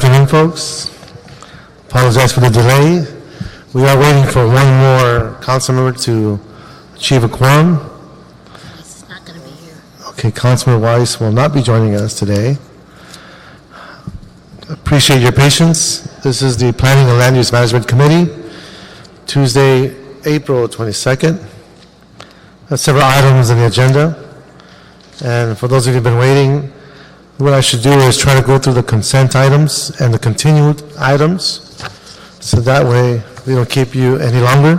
afternoon, folks. Apologize for the delay. We are waiting for one more council member to achieve a quorum. He's not going to be here. Okay, Councilman Weiss will not be joining us today. Appreciate your patience. This is the Planning and Land Use Management Committee, Tuesday, April 22nd. There's several items on the agenda. And for those of you who've been waiting, what I should do is try to go through the consent items and the continued items, so that way we don't keep you any longer.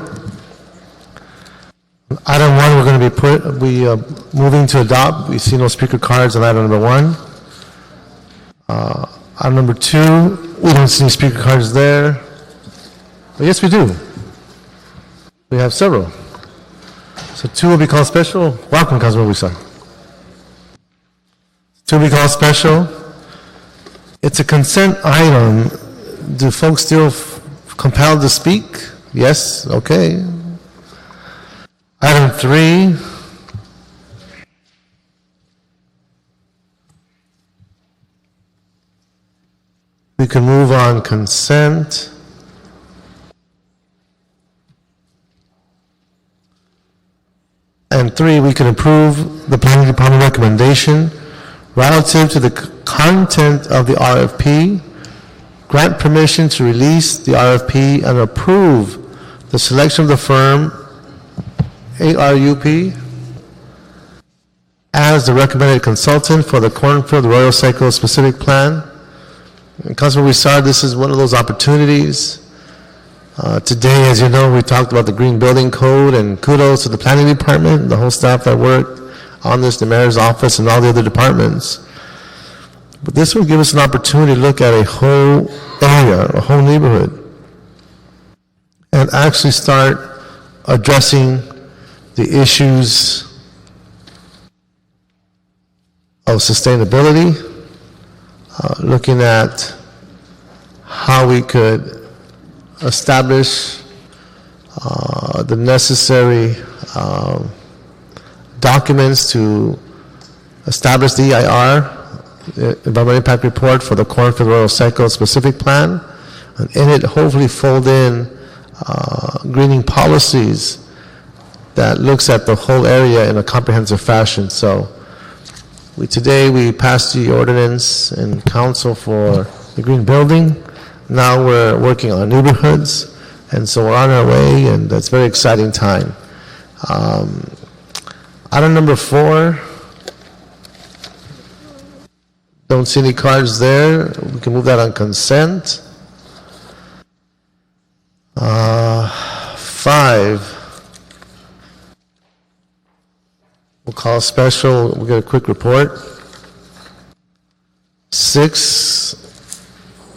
Item 1, we're going to be moving to adopt. We see no speaker cards on item number 1. Item number 2, we don't see any speaker cards there. But yes, we do. We have several. So 2 will be called special. Welcome, Councilman Wisa. 2 will be called special. It's a consent item. Do folks still compelled to speak? Yes? Okay. Item 3. We can move on consent. And 3, we can approve the Planning Department recommendation relative to the content of the RFP, grant permission to release the RFP, and approve the selection of the firm ARUP as the recommended consultant for the Cornfield Royal Cycle specific plan. And Councilman Wisar, this is one of those opportunities. Today, as you know, we talked about the Green Building Code, and kudos to the Planning Department, the whole staff that worked on this, the Mayor's office, and all the other departments. But this will give us an opportunity to look at a whole area, a whole neighborhood, and actually start addressing the issues of sustainability, looking at how we could establish the necessary documents to establish the EIR, Environmental Impact Report, for the Cornfield Royal Cycle specific plan, and in it hopefully fold in greening policies that looks at the whole area in a comprehensive fashion. So today we passed the ordinance in council for the green building. Now we're working on neighborhoods, and so we're on our way, and that's a very exciting time. Item number 4, don't see any cards there. We can move that on consent. 5, we'll call special. We'll get a quick report. 6,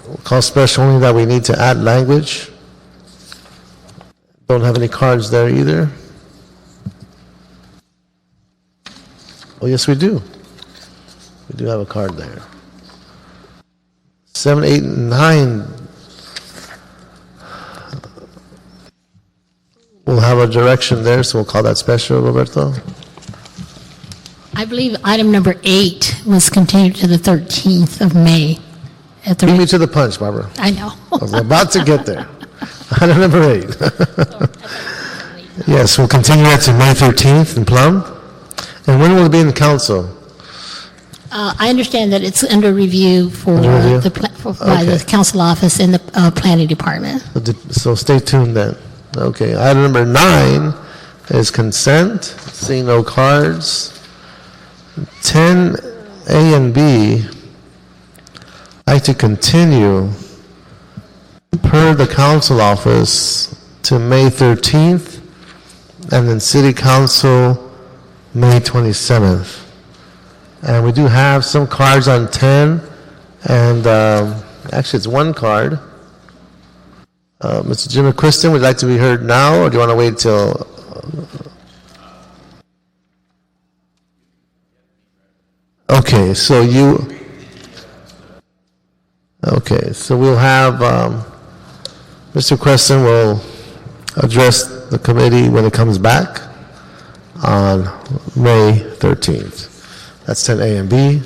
we'll call special only that we need to add language. Don't have any cards there either. Oh, yes, we do. We do have a card there. 7, 8, and 9. We'll have a direction there, so we'll call that special, Roberto. I believe item number 8 was continued to the 13th of May. Beat me to the punch, Barbara. I know. I was about to get there. Item number 8. Yes, we'll continue that to May 13th in Plum. And when will it be in the council? I understand that it's under review for Under review? by the council office in the planning department. So stay tuned then. Okay, item number 9 is consent. Seeing no cards. 10, A and B, I'd like to continue per the council office to May 13th, and then city council May 27th. And we do have some cards on 10, and actually it's one card. Mr. Jim McQuiston, would you like to be heard now, or do you want to wait till... Okay, so we'll have Mr. Queston will address the committee when it comes back on May 13th. That's 10A and B.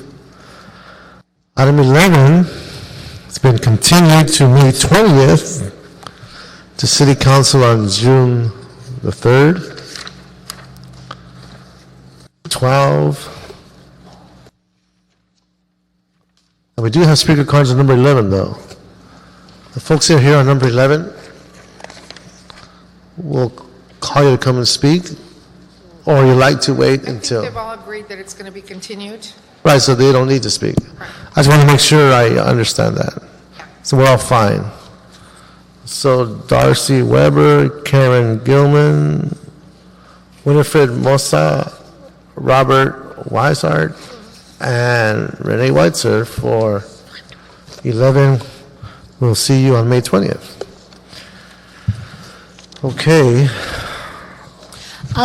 Item 11, it's It's been continued to May 20th, to City Council on June the 3rd. 12. And we do have speaker cards on number 11, though. The folks that are here on number 11, we'll call you to come and speak, or you like to wait until... They've all agreed that it's going to be continued. Right, so they don't need to speak. I just want to make sure I understand that. So we're all fine. So Darcy Weber, Karen Gilman, Winifred Mosa, Robert Weishart, and Renee Weitzer for 11. We'll see you on May 20th. Okay.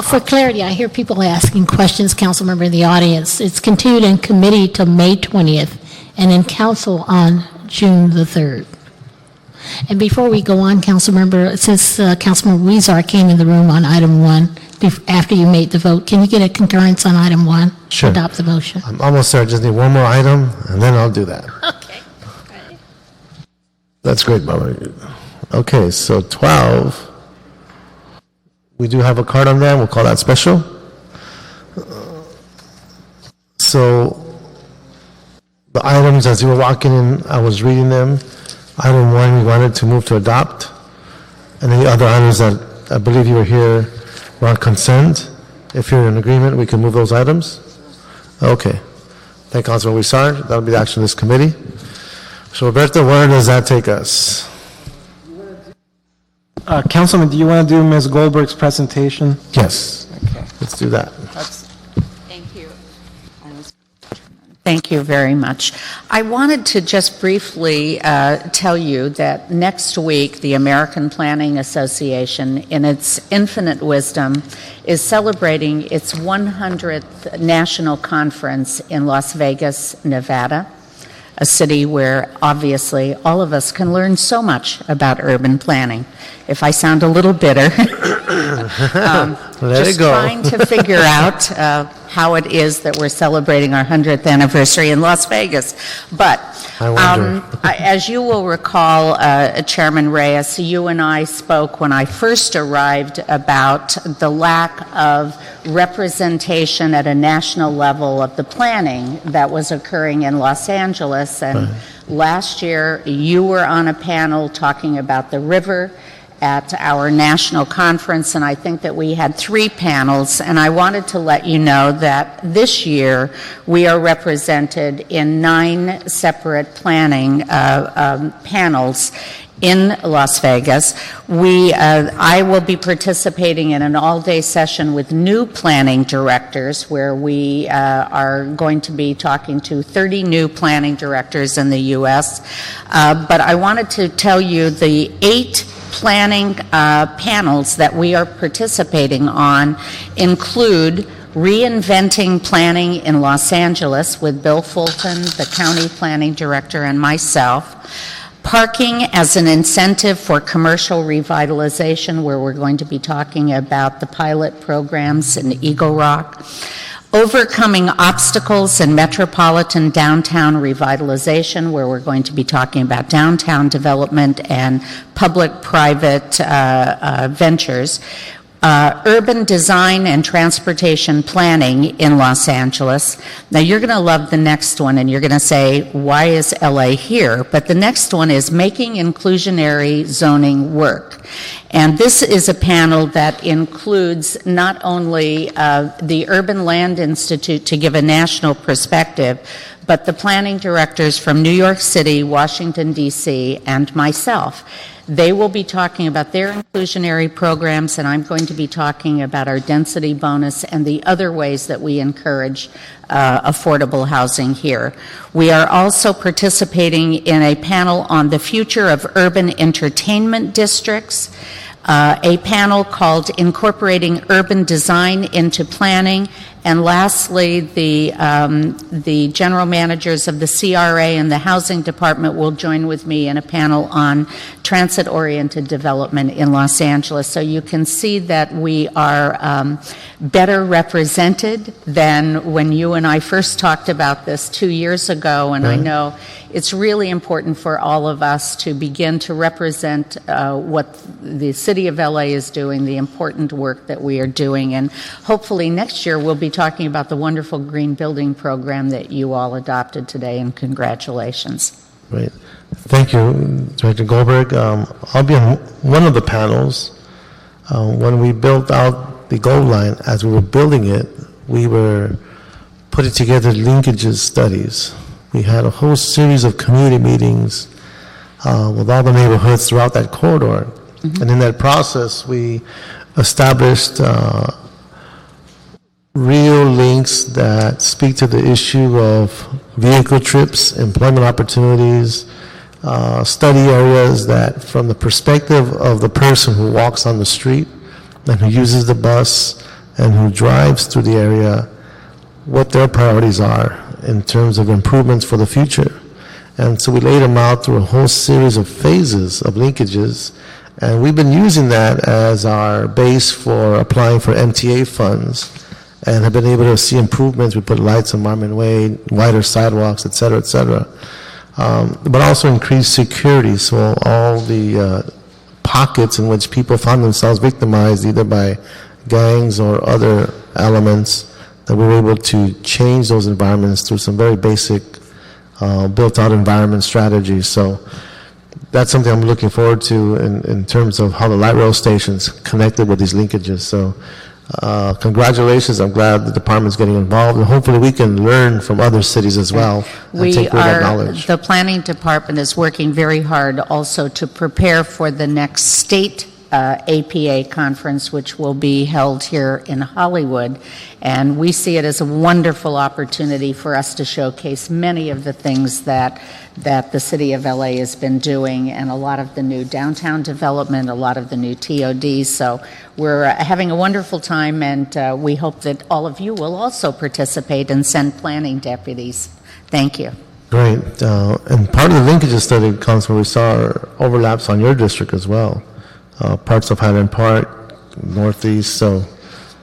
For clarity, I hear people asking questions, council member in the audience. It's continued in committee till May 20th and in council on June the 3rd. And before we go on, council member, since Councilman Weezer came in the room on item 1, after you made the vote, can you get a concurrence on item 1? Sure. Adopt the motion. I'm almost there. I just need one more item, and then I'll do that. Okay. That's great, Barbara. Okay, so 12. We do have a card on that. We'll call that special. So the items, as you were walking in, I was reading them. Item 1, we wanted to move to adopt. And then the other items that I believe you were here were on consent. If you're in agreement, we can move those items. Okay. Thank you, Councilman Weissart. That'll be the action of this committee. So Roberto, where does that take us? Councilman, do you want to do Ms. Goldberg's presentation? Yes. Okay. Let's do that. Thank you. Thank you very much. I wanted to just briefly tell you that next week, the American Planning Association, in its infinite wisdom, is celebrating its 100th national conference in Las Vegas, Nevada, a city where obviously all of us can learn so much about urban planning. If I sound a little bitter, just trying to figure out how it is that we're celebrating our 100th anniversary in Las Vegas. But as you will recall, Chairman Reyes, you and I spoke when I first arrived about the lack of representation at a national level of the planning that was occurring in Los Angeles. And last year, you were on a panel talking about the river at our national conference, and I think that we had 3 panels, and I wanted to let you know that this year we are represented in 9 separate planning panels in Las Vegas. I will be participating in an all-day session with new planning directors where we are going to be talking to 30 new planning directors in the U.S. But I wanted to tell you the 8 planning panels that we are participating on include Reinventing Planning in Los Angeles with Bill Fulton, the county planning director, and myself. Parking as an incentive for commercial revitalization, where we're going to be talking about the pilot programs in Eagle Rock. Overcoming obstacles in metropolitan downtown revitalization, where we're going to be talking about downtown development and public-private ventures. Urban design and transportation planning in Los Angeles. Now you're going to love the next one and you're going to say, why is LA here? But the next one is making inclusionary zoning work. And this is a panel that includes not only the Urban Land Institute to give a national perspective, but the planning directors from New York City, Washington, D.C., and myself. They will be talking about their inclusionary programs, and I'm going to be talking about our density bonus and the other ways that we encourage affordable housing here. We are also participating in a panel on the future of urban entertainment districts, a panel called Incorporating Urban Design into Planning, And lastly, the general managers of the CRA and the Housing Department will join with me in a panel on transit-oriented development in Los Angeles. So you can see that we are better represented than when you and I first talked about this 2 years ago, and I know it's really important for all of us to begin to represent what the City of LA is doing, the important work that we are doing, and hopefully next year we'll be talking about the wonderful green building program that you all adopted today, and congratulations. Great. Thank you, Director Goldberg. I'll be on one of the panels. When we built out the Gold Line, as we were building it, we were putting together linkages studies. We had a whole series of community meetings with all the neighborhoods throughout that corridor. And in that process, we established real links that speak to the issue of vehicle trips, employment opportunities, study areas that, from the perspective of the person who walks on the street and who uses the bus and who drives through the area, what their priorities are in terms of improvements for the future. And so we laid them out through a whole series of phases of linkages, and we've been using that as our base for applying for MTA funds and have been able to see improvements. We put lights on Marmon Way, wider sidewalks, et cetera, but also increased security. So all the pockets in which people found themselves victimized either by gangs or other elements, that we were able to change those environments through some very basic built-out environment strategies. So that's something I'm looking forward to in terms of how the light rail stations connected with these linkages. So congratulations. I'm glad the department's getting involved, and hopefully we can learn from other cities as well and take away that knowledge. The planning department is working very hard also to prepare for the next state APA conference, which will be held here in Hollywood, and we see it as a wonderful opportunity for us to showcase many of the things that the City of LA has been doing, and a lot of the new downtown development, a lot of the new TODs. So we're having a wonderful time, and we hope that all of you will also participate and send planning deputies. Thank you. Great. And part of the linkages study, Councilman, we saw overlaps on your district as well. Parts of Highland Park, Northeast, so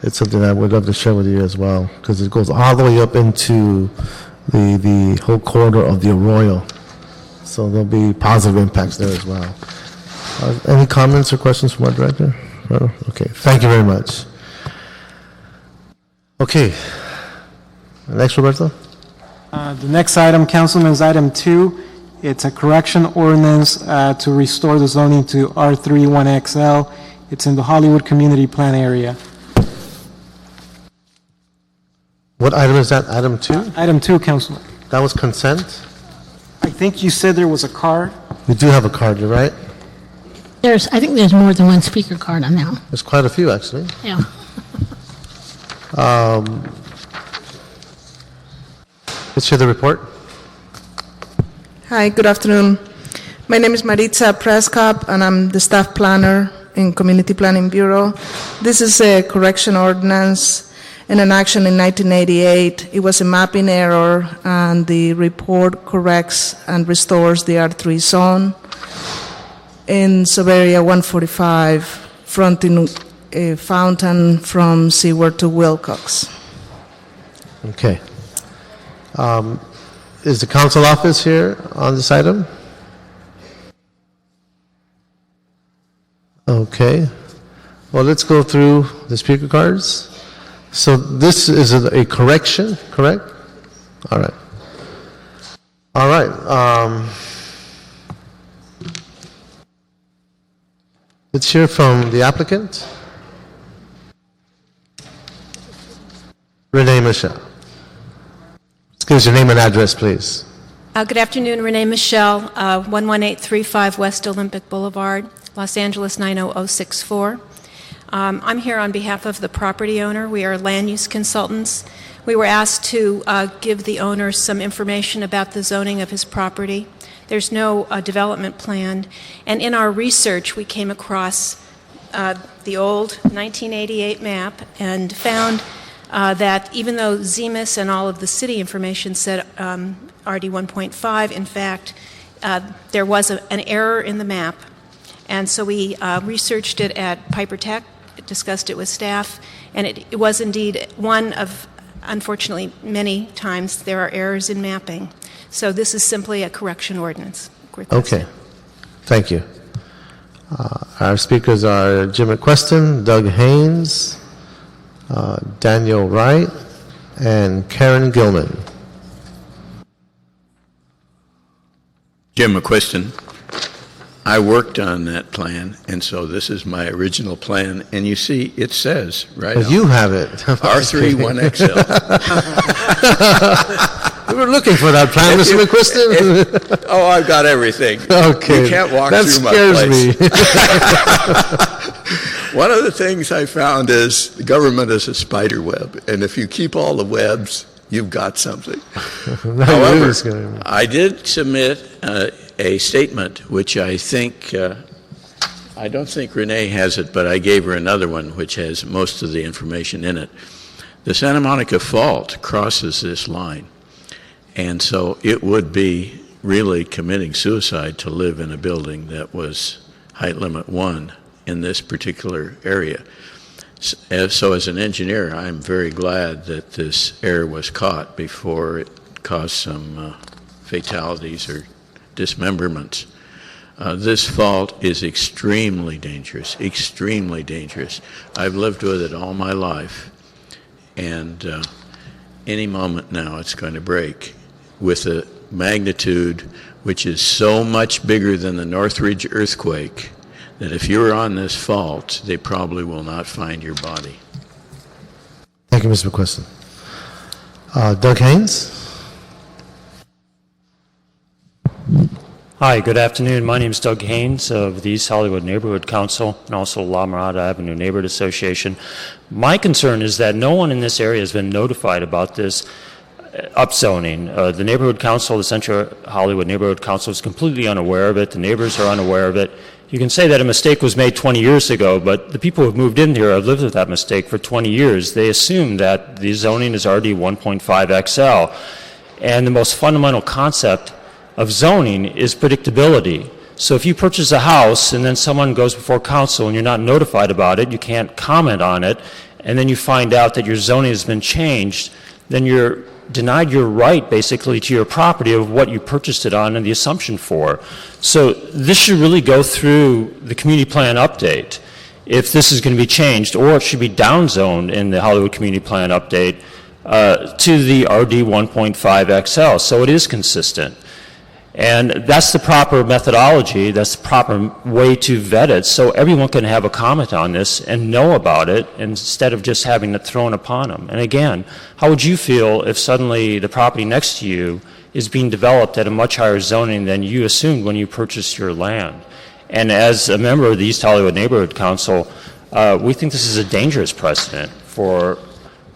it's something that we'd love to share with you as well, because it goes all the way up into the whole corridor of the Arroyo. So there'll be positive impacts there as well. Any comments or questions from our director? No? Okay, thank you very much. Okay, next, Roberto. The next item, Councilman, is item 2. It's a correction ordinance to restore the zoning to R31XL. It's in the Hollywood Community Plan area. What item is that? Item 2? Item 2, Councilman. That was consent? I think you said there was a card. We do have a card, you're right? I think there's more than one speaker card on now. There's quite a few, actually. Yeah. Let's hear the report. Hi, good afternoon. My name is Maritza Preskop, and I'm the staff planner in Community Planning Bureau. This is a correction ordinance in an action in 1988. It was a mapping error, and the report corrects and restores the R3 zone in Sub-area 145, fronting a fountain from Seward to Wilcox. Okay. Is the council office here on this item? Okay. Well, let's go through the speaker cards. So this is a correction, correct? All right. All right. Let's hear from the applicant. Renee Michelle. Give us your name and address, please. Good afternoon, Renee Michelle, 11835 West Olympic Boulevard, Los Angeles 90064. I'm here on behalf of the property owner. We are land use consultants. We were asked to give the owner some information about the zoning of his property. There's no development plan, and in our research we came across the old 1988 map and found that even though ZEMIS and all of the city information said RD 1.5, in fact, there was an error in the map. And so we researched it at Piper Tech, discussed it with staff, and it was indeed one of, unfortunately, many times there are errors in mapping. So this is simply a correction ordinance. Okay, thank you. Our speakers are Jim McQuestion, Doug Haynes, Daniel Wright, and Karen Gilman. Jim McQuestion. I worked on that plan, and so this is my original plan, and you see, it says, right But on, you have it. R3 1XL. We were looking for that plan, Mr. McQuestion. Oh, I've got everything. Okay, You can't walk that through my scares place. One of the things I found is the government is a spider web, and if you keep all the webs, you've got something. However, I did submit a statement, which I think, I don't think Renee has it, but I gave her another one, which has most of the information in it. The Santa Monica Fault crosses this line, and so it would be really committing suicide to live in a building that was height limit 1 in this particular area. So as an engineer, I'm very glad that this error was caught before it caused some fatalities or dismemberments. This fault is extremely dangerous, extremely dangerous. I've lived with it all my life, and any moment now it's going to break with a magnitude which is so much bigger than the Northridge earthquake that if you're on this fault, they probably will not find your body. Thank you, Mr. McQuestion. Doug Haynes? Hi, good afternoon. My name is Doug Haynes of the East Hollywood Neighborhood Council and also La Mirada Avenue Neighborhood Association. My concern is that no one in this area has been notified about this upzoning. The Neighborhood Council, the Central Hollywood Neighborhood Council, is completely unaware of it. The neighbors are unaware of it. You can say that a mistake was made 20 years ago, but the people who have moved in here have lived with that mistake for 20 years. They assume that the zoning is RD 1.5 XL. And the most fundamental concept of zoning is predictability. So if you purchase a house and then someone goes before council and you're not notified about it, you can't comment on it, and then you find out that your zoning has been changed, then you're denied your right basically to your property of what you purchased it on and the assumption for. So this should really go through the community plan update if this is going to be changed, or it should be downzoned in the Hollywood Community Plan update to the RD 1.5 XL, so it is consistent. And that's the proper methodology, that's the proper way to vet it, so everyone can have a comment on this and know about it instead of just having it thrown upon them. And again, how would you feel if suddenly the property next to you is being developed at a much higher zoning than you assumed when you purchased your land? And as a member of the East Hollywood Neighborhood Council, we think this is a dangerous precedent for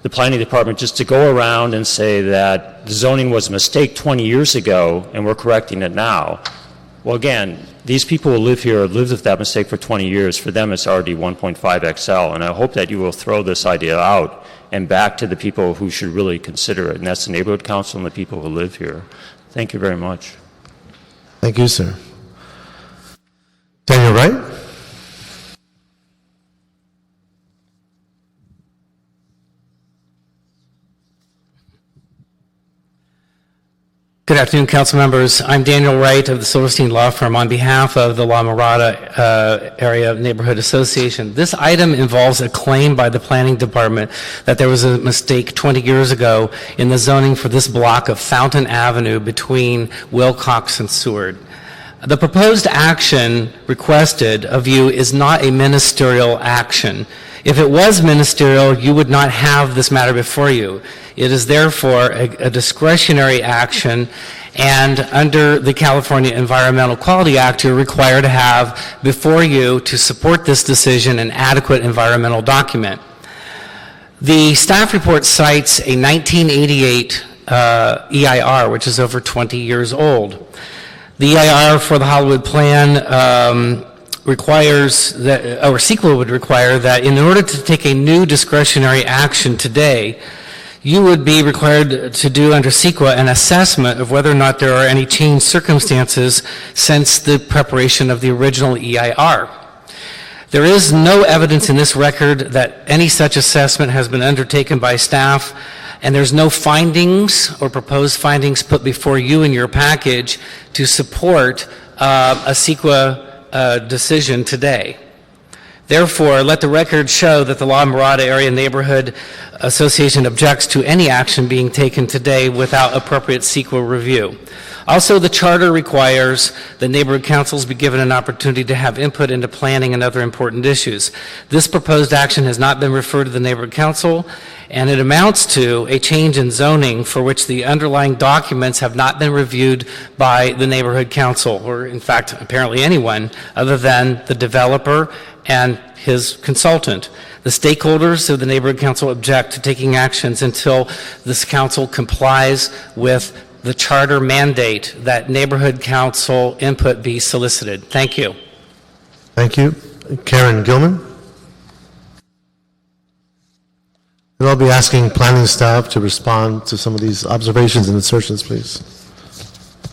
the planning department just to go around and say that the zoning was a mistake 20 years ago and we're correcting it now. Well, again, these people who live here have lived with that mistake for 20 years. For them, it's RD 1.5 XL, and I hope that you will throw this idea out and back to the people who should really consider it, and that's the neighborhood council and the people who live here. Thank you very much. Thank you, sir. Daniel Wright? Good afternoon, council members. I'm Daniel Wright of the Silverstein Law Firm on behalf of the La Mirada Area Neighborhood Association. This item involves a claim by the planning department that there was a mistake 20 years ago in the zoning for this block of Fountain Avenue between Wilcox and Seward. The proposed action requested of you is not a ministerial action. If it was ministerial, you would not have this matter before you. It is therefore a discretionary action, and under the California Environmental Quality Act, you're required to have before you to support this decision an adequate environmental document. The staff report cites a 1988 EIR, which is over 20 years old. The EIR for the Hollywood Plan requires that, or CEQA would require that in order to take a new discretionary action today, you would be required to do under CEQA an assessment of whether or not there are any changed circumstances since the preparation of the original EIR. There is no evidence in this record that any such assessment has been undertaken by staff, and there's no findings or proposed findings put before you in your package to support a CEQA decision today. Therefore, let the record show that the La Mirada Area Neighborhood Association objects to any action being taken today without appropriate CEQA review. Also, the charter requires that neighborhood councils be given an opportunity to have input into planning and other important issues. This proposed action has not been referred to the neighborhood council, and it amounts to a change in zoning for which the underlying documents have not been reviewed by the neighborhood council, or in fact, apparently anyone other than the developer and his consultant. The stakeholders of the neighborhood council object to taking actions until this council complies with the charter mandate that neighborhood council input be solicited. Thank you. Thank you. Karen Gilman. And I'll be asking planning staff to respond to some of these observations and assertions, please.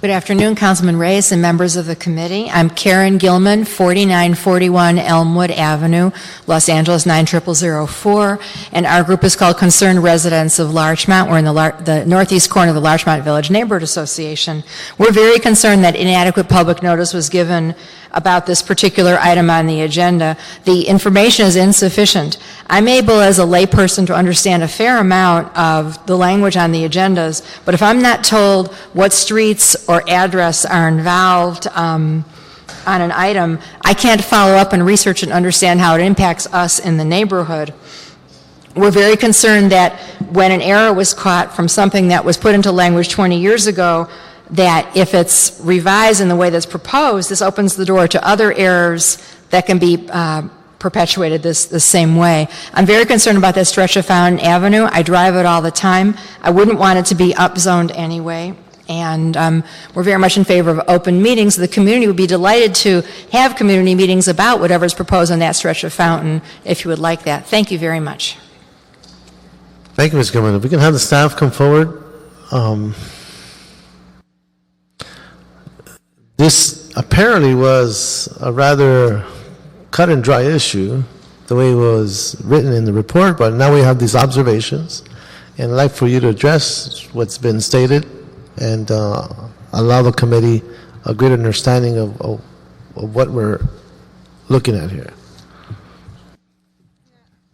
Good afternoon, Councilman Reyes and members of the committee. I'm Karen Gilman, 4941 Elmwood Avenue, Los Angeles 90004, and our group is called Concerned Residents of Larchmont. We're in the northeast corner of the Larchmont Village Neighborhood Association. We're very concerned that inadequate public notice was given about this particular item on the agenda. The information is insufficient. I'm able as a layperson to understand a fair amount of the language on the agendas, but if I'm not told what streets or address are involved on an item, I can't follow up and research and understand how it impacts us in the neighborhood. We're very concerned that when an error was caught from something that was put into language 20 years ago, that if it's revised in the way that's proposed, this opens the door to other errors that can be perpetuated the same way. I'm very concerned about that stretch of Fountain Avenue. I drive it all the time. I wouldn't want it to be upzoned anyway. And we're very much in favor of open meetings. The community would be delighted to have community meetings about whatever's proposed on that stretch of Fountain, if you would like that. Thank you very much. Thank you, Ms. Gilman. If we can have the staff come forward. This apparently was a rather cut and dry issue, the way it was written in the report, but now we have these observations, and I'd like for you to address what's been stated and allow the committee a greater understanding of what we're looking at here.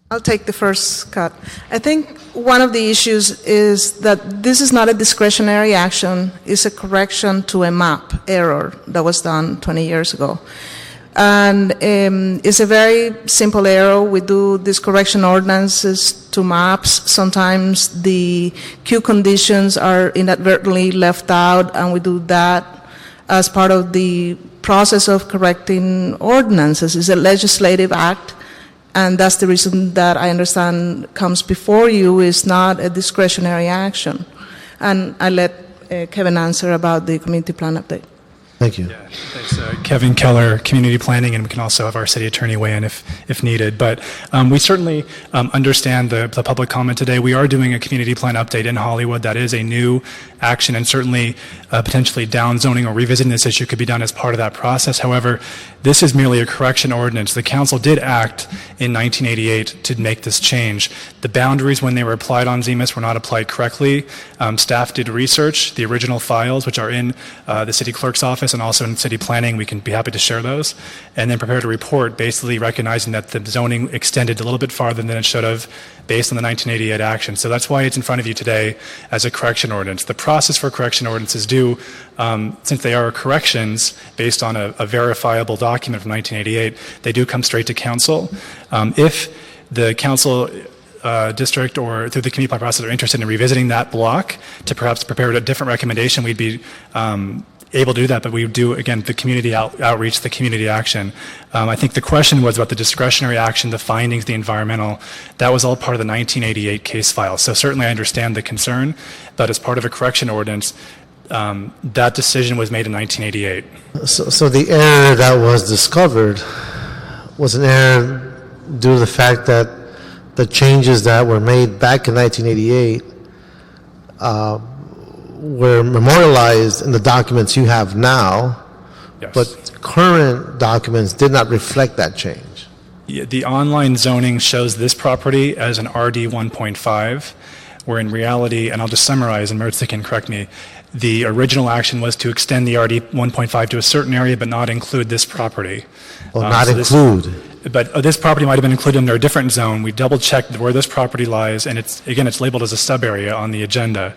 I'll take the first cut. I think one of the issues is that this is not a discretionary action, it's a correction to a map error that was done 20 years ago. And it's a very simple error. We do these correction ordinances to maps. Sometimes the queue conditions are inadvertently left out, and we do that as part of the process of correcting ordinances. It's a legislative act. And that's the reason that I understand comes before you is not a discretionary action. And I let Kevin answer about the community plan update. Thank you. Yeah, thanks, Kevin Keller, Community Planning, and we can also have our city attorney weigh in if needed. But we certainly understand the public comment today. We are doing a community plan update in Hollywood. That is a new action, and certainly potentially downzoning or revisiting this issue could be done as part of that process. However, this is merely a correction ordinance. The council did act in 1988 to make this change. The boundaries when they were applied on ZEMIS were not applied correctly. Staff did research the original files, which are in the city clerk's office and also in city planning. We can be happy to share those, and then prepared a report basically recognizing that the zoning extended a little bit farther than it should have based on the 1988 action. So that's why it's in front of you today as a correction ordinance. The process for correction ordinances do, since they are corrections based on a verifiable document from 1988, they do come straight to council. If the council district or through the community plan process are interested in revisiting that block to perhaps prepare a different recommendation, we'd be able to do that, but we do, again, the community outreach, the community action. I think the question was about the discretionary action, the findings, the environmental. That was all part of the 1988 case file. So certainly I understand the concern, but as part of a correction ordinance, That decision was made in 1988. So the error that was discovered was an error due to the fact that the changes that were made back in 1988 were memorialized in the documents you have now, Yes. but current documents did not reflect that change. Yeah, the online zoning shows this property as an RD 1.5, where in reality, and I'll just summarize, and Maritza can correct me, the original action was to extend the RD 1.5 to a certain area, but not include this property. Well, not so include. But this property might have been included under a different zone. We double-checked where this property lies, and it's labeled as a sub-area on the agenda.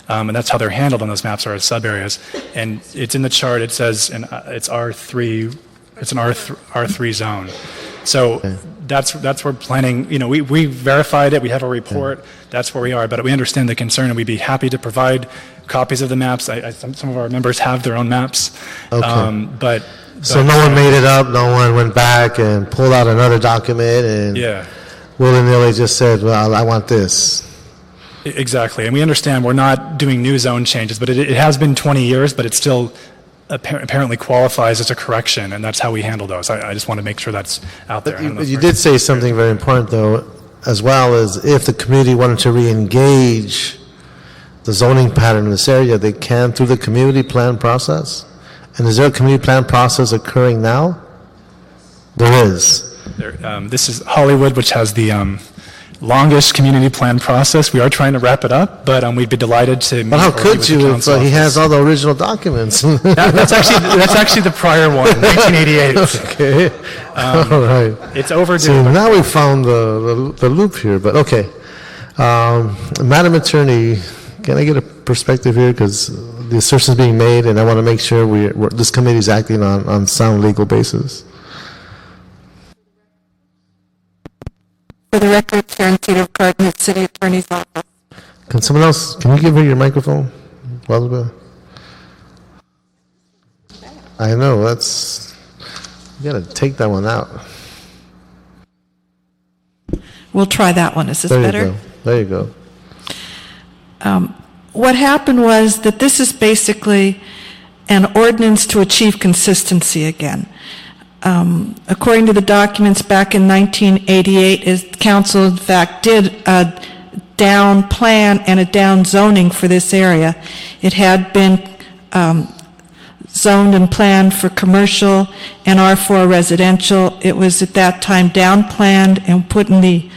And that's how they're handled on those maps, are as sub-areas. And it's in the chart, it says it's R3, it's an R3 zone. So that's where planning, we verified it, we have a report, that's where we are. But we understand the concern, and we'd be happy to provide copies of the maps. Some of our members have their own maps. Okay. So no one made it up, no one went back and pulled out another document and willy-nilly just said, well, I want this. Exactly, and we understand we're not doing new zone changes, but it has been 20 years, but it still apparently qualifies as a correction, and that's how we handle those. I just want to make sure that's out there. But you did say something very important, though, as well, as if the community wanted to re-engage the zoning pattern in this area, they can through the community plan process. And is there a community plan process occurring now? There is. This is Hollywood, which has the longest community plan process. We are trying to wrap it up, but we'd be delighted to meet. But how could you if he has all the original documents? That's actually the prior one, 1988. Okay. All right. It's overdue. So now we found the loop here, but okay. Madam Attorney, can I get a perspective here? Because the assertion is being made, and I want to make sure this committee is acting on sound legal basis. For the record, Karen Cedar Cardin, City Attorney's Office. Can you give her your microphone? Elizabeth? I know, you got to take that one out. We'll try that one. Is this better? There you go. What happened was that this is basically an ordinance to achieve consistency again. According to the documents back in 1988, council in fact did a down plan and a down zoning for this area. It had been zoned and planned for commercial and R4 residential. It was at that time down planned and put in the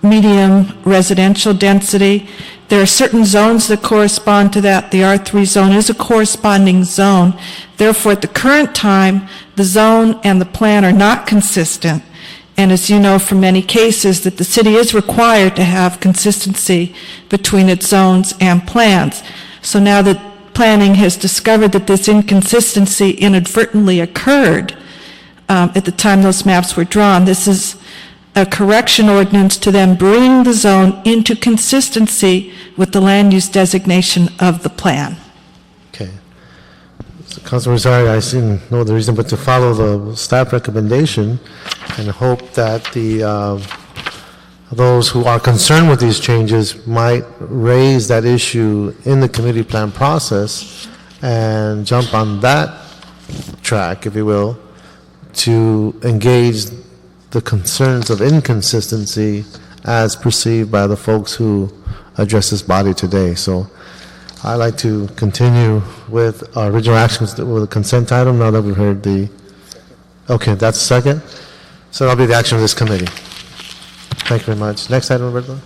medium residential density. There are certain zones that correspond to that. The R3 zone is a corresponding zone. Therefore, at the current time, the zone and the plan are not consistent. And as you know from many cases, that the city is required to have consistency between its zones and plans. So now that planning has discovered that this inconsistency inadvertently occurred at the time those maps were drawn, this is a correction ordinance to then bring the zone into consistency with the land use designation of the plan. Okay. So, Councilor Rosario, I see no other reason but to follow the staff recommendation and hope that those who are concerned with these changes might raise that issue in the community plan process and jump on that track, if you will, to engage the concerns of inconsistency as perceived by the folks who address this body today. So I'd like to continue with our original actions with the consent item now that we've heard okay, that's second. So that'll be the action of this committee. Thank you very much. Next item, Roberto.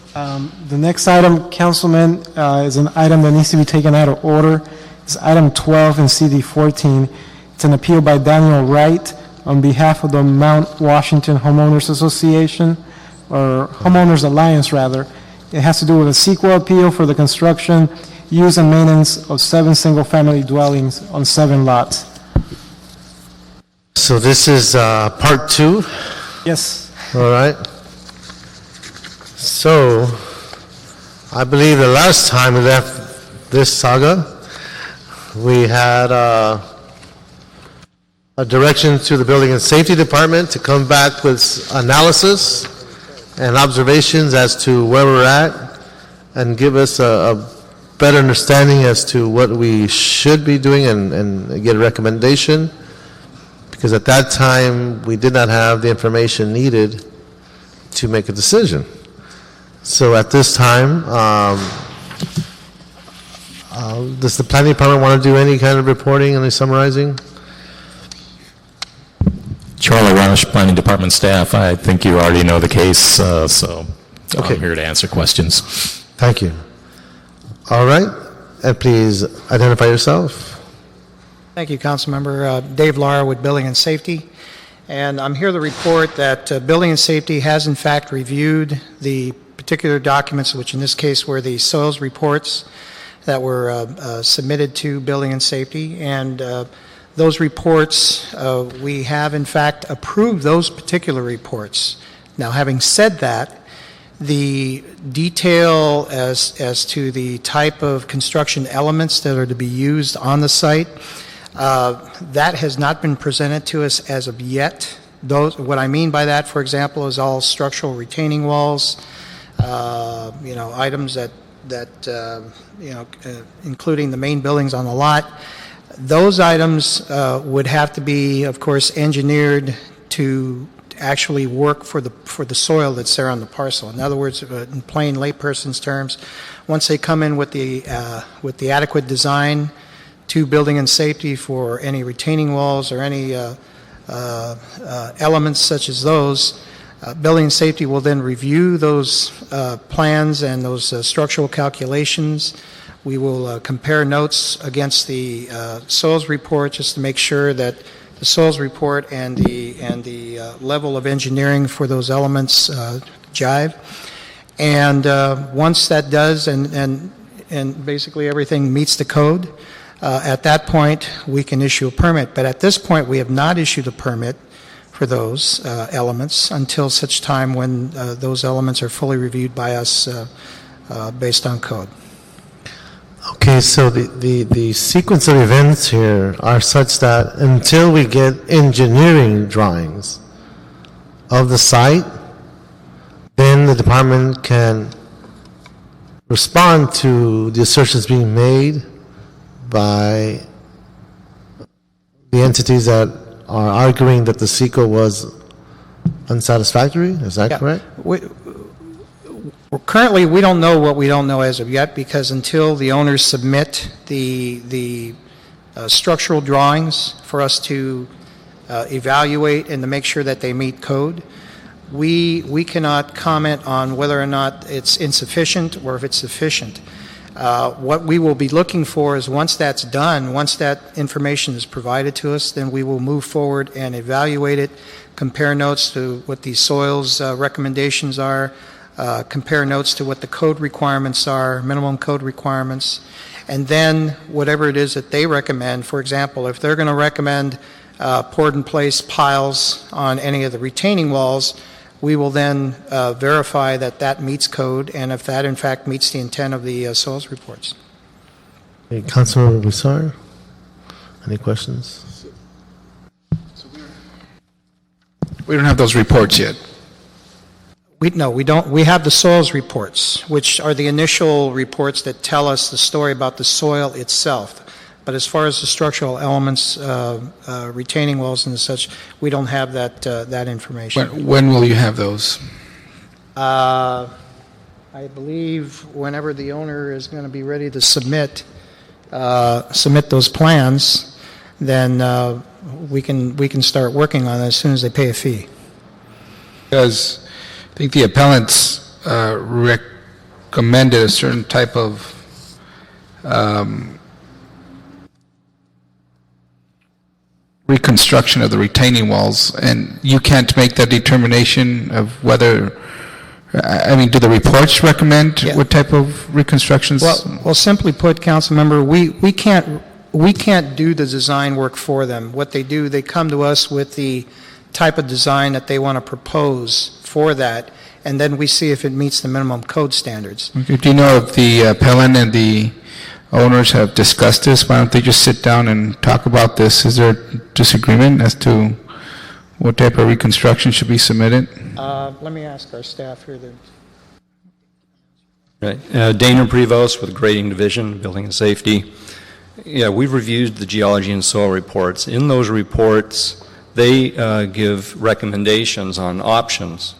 The next item, Councilman, is an item that needs to be taken out of order. It's item 12 in CD 14. It's an appeal by Daniel Wright on behalf of the Mount Washington Homeowners Association, or Homeowners Alliance, rather. It has to do with a CEQA appeal for the construction, use, and maintenance of 7 single-family dwellings on 7 lots. So this is part 2? Yes. All right. So I believe the last time we left this saga, we had a direction to the Building and Safety Department to come back with analysis and observations as to where we're at and give us a better understanding as to what we should be doing and get a recommendation, because at that time, we did not have the information needed to make a decision. So at this time, does the planning department want to do any kind of reporting, any summarizing? Charlie Rush, Planning Department staff. I think you already know the case, so Okay. I'm here to answer questions. Thank you. All right, and please identify yourself. Thank you, Councilmember. Dave Lara with Building and Safety. And I'm here to report that Building and Safety has in fact reviewed the particular documents, which in this case were the soils reports that were submitted to Building and Safety. And those reports, we have in fact approved those particular reports. Now, having said that, the detail as to the type of construction elements that are to be used on the site, that has not been presented to us as of yet. What I mean by that, for example, is all structural retaining walls, items that including the main buildings on the lot. Those items would have to be, of course, engineered to actually work for the soil that's there on the parcel. In other words, in plain layperson's terms, once they come in with the adequate design to Building and Safety for any retaining walls or any elements such as those, Building and Safety will then review those plans and those structural calculations. We will compare notes against the soils report just to make sure that the soils report and the level of engineering for those elements jive. And once that does, and basically everything meets the code, at that point we can issue a permit. But at this point we have not issued a permit for those elements until such time when those elements are fully reviewed by us based on code. Okay, so the sequence of events here are such that until we get engineering drawings of the site, then the department can respond to the assertions being made by the entities that are arguing that the CEQA was unsatisfactory. Is that correct? Currently, we don't know what we don't know as of yet, because until the owners submit the structural drawings for us to evaluate and to make sure that they meet code, we cannot comment on whether or not it's insufficient or if it's sufficient. What we will be looking for is once that's done, once that information is provided to us, then we will move forward and evaluate it, compare notes to what the soils recommendations are, compare notes to what the code requirements are, minimum code requirements, and then whatever it is that they recommend. For example, if they're going to recommend poured in place piles on any of the retaining walls, we will then verify that that meets code, and if that in fact meets the intent of the soils reports. Okay, Councilmember Bussar, any questions? We don't have those reports yet. No, we don't. We have the soils reports, which are the initial reports that tell us the story about the soil itself. But as far as the structural elements, retaining walls and such, we don't have that information. When will you have those? I believe whenever the owner is going to be ready to submit those plans, then we can start working on it as soon as they pay a fee. Because I think the appellants recommended a certain type of reconstruction of the retaining walls, and you can't make that determination of whether, I mean, do the reports recommend what type of reconstructions? Well, simply put, Council Member, we can't do the design work for them. What they do, they come to us with the type of design that they want to propose for that, and then we see if it meets the minimum code standards. Okay. Do you know if the appellant and the owners have discussed this? Why don't they just sit down and talk about this? Is there disagreement as to what type of reconstruction should be submitted? Let me ask our staff here. Right. Daniel Prevost with Grading Division, Building and Safety. Yeah, we've reviewed the geology and soil reports. In those reports, they give recommendations on options,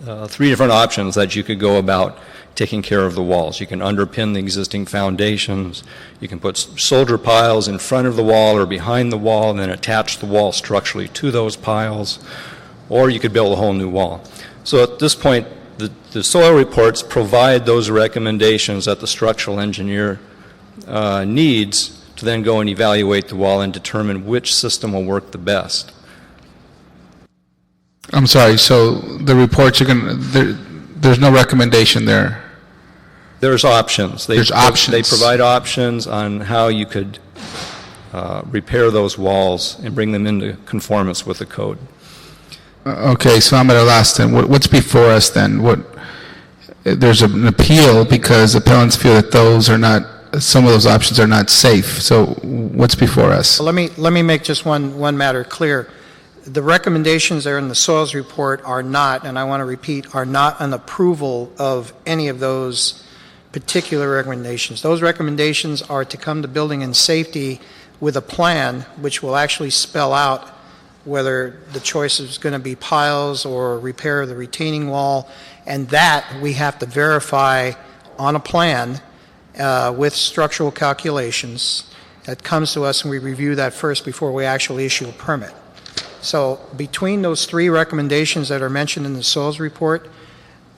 3 different options that you could go about taking care of the walls. You can underpin the existing foundations. You can put soldier piles in front of the wall or behind the wall and then attach the wall structurally to those piles, or you could build a whole new wall. So at this point, the soil reports provide those recommendations that the structural engineer needs to then go and evaluate the wall and determine which system will work the best. I'm sorry, so the reports are going to, there's no recommendation there? There's options. There's options. They provide options on how you could repair those walls and bring them into conformance with the code. Okay, so I'm at a loss then. What's before us then? There's an appeal because appellants feel that those are not, some of those options are not safe. So what's before us? Well, let me make just one matter clear. The recommendations that are in the soils report are not, and I want to repeat, are not an approval of any of those particular recommendations. Those recommendations are to come to Building and Safety with a plan which will actually spell out whether the choice is going to be piles or repair of the retaining wall, and that we have to verify on a plan with structural calculations. That comes to us and we review that first before we actually issue a permit. So between those 3 recommendations that are mentioned in the soils report,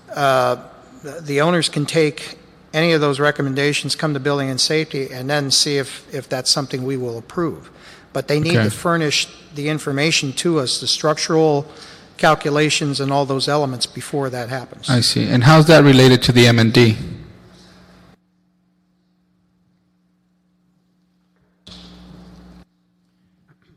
the owners can take any of those recommendations, come to Building and Safety, and then see if that's something we will approve. But they need to furnish the information to us, the structural calculations and all those elements before that happens. I see. And how's that related to the M&D?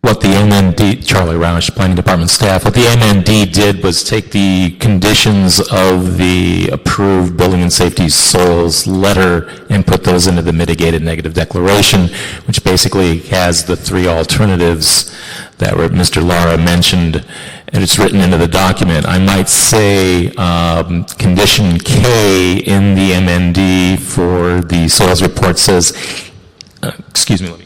What the MND, Charlie Roush, Planning Department staff, what the MND did was take the conditions of the approved Building and Safety soils letter and put those into the mitigated negative declaration, which basically has the 3 alternatives that Mr. Lara mentioned, and it's written into the document. I might say condition K in the MND for the soils report says, excuse me, let me.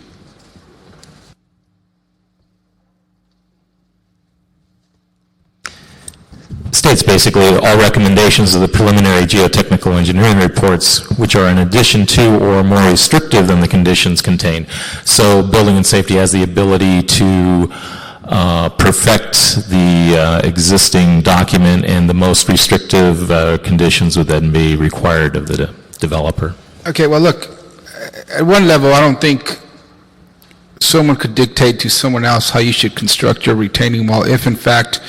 States basically all recommendations of the preliminary geotechnical engineering reports, which are in addition to or more restrictive than the conditions contained. So Building and Safety has the ability to perfect the existing document, and the most restrictive conditions would then be required of the developer. Okay, well look, at one level I don't think someone could dictate to someone else how you should construct your retaining wall if in fact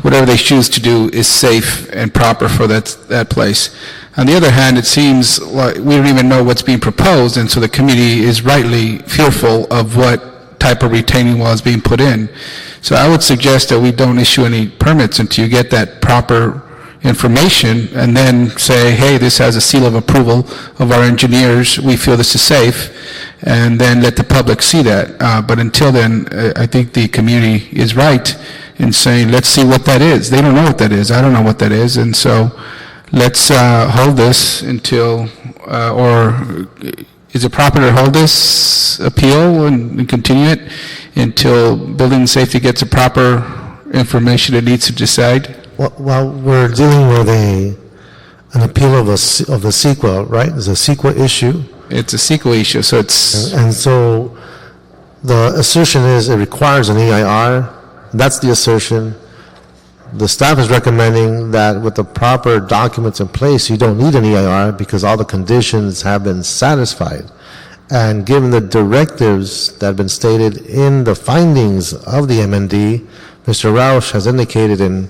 whatever they choose to do is safe and proper for that place. On the other hand, it seems like we don't even know what's being proposed, and so the committee is rightly fearful of what type of retaining wall is being put in. So I would suggest that we don't issue any permits until you get that proper information, and then say, hey, this has a seal of approval of our engineers, we feel this is safe, and then let the public see that. But until then, I think the community is right in saying, let's see what that is. They don't know what that is. I don't know what that is. And so let's hold this until, or is it proper to hold this appeal and continue it until Building and Safety gets the proper information it needs to decide? Well, we're dealing with an appeal of the CEQA, right? It's a CEQA issue. It's a CEQA issue, so it's... And so the assertion is it requires an EIR. That's the assertion. The staff is recommending that with the proper documents in place, you don't need an EIR because all the conditions have been satisfied. And given the directives that have been stated in the findings of the MND, Mr. Roush has indicated in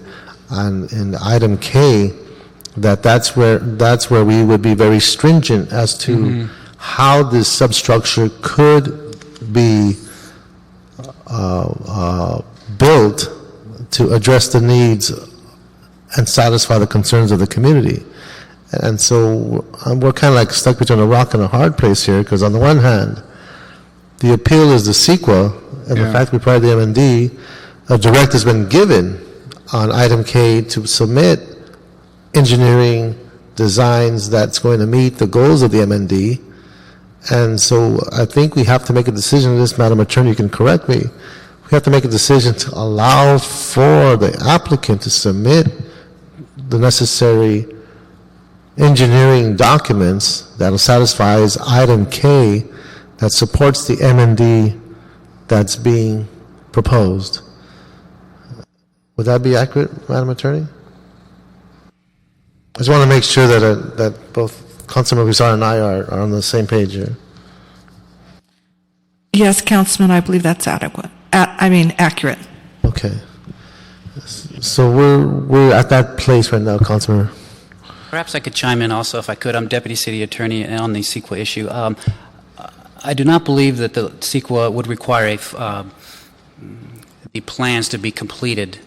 item K that that's where we would be very stringent as to how this substructure could be built to address the needs and satisfy the concerns of the community. And so we're kind of like stuck between a rock and a hard place here, because on the one hand, the appeal is the CEQA, and the fact we provided the MND, a direct has been given on item K to submit engineering designs that's going to meet the goals of the MND. And so I think we have to make a decision on this, Madam Attorney, you can correct me. We have to make a decision to allow for the applicant to submit the necessary engineering documents that satisfies item K that supports the MND that's being proposed. Would that be accurate, Madam Attorney? I just want to make sure that both Councilman Huizar and I are on the same page here. Yes, Councilman, I believe that's adequate. Accurate. Okay. So we're at that place right now, Councilman. Perhaps I could chime in also, if I could. I'm Deputy City Attorney on the CEQA issue. I do not believe that the CEQA would require the plans to be completed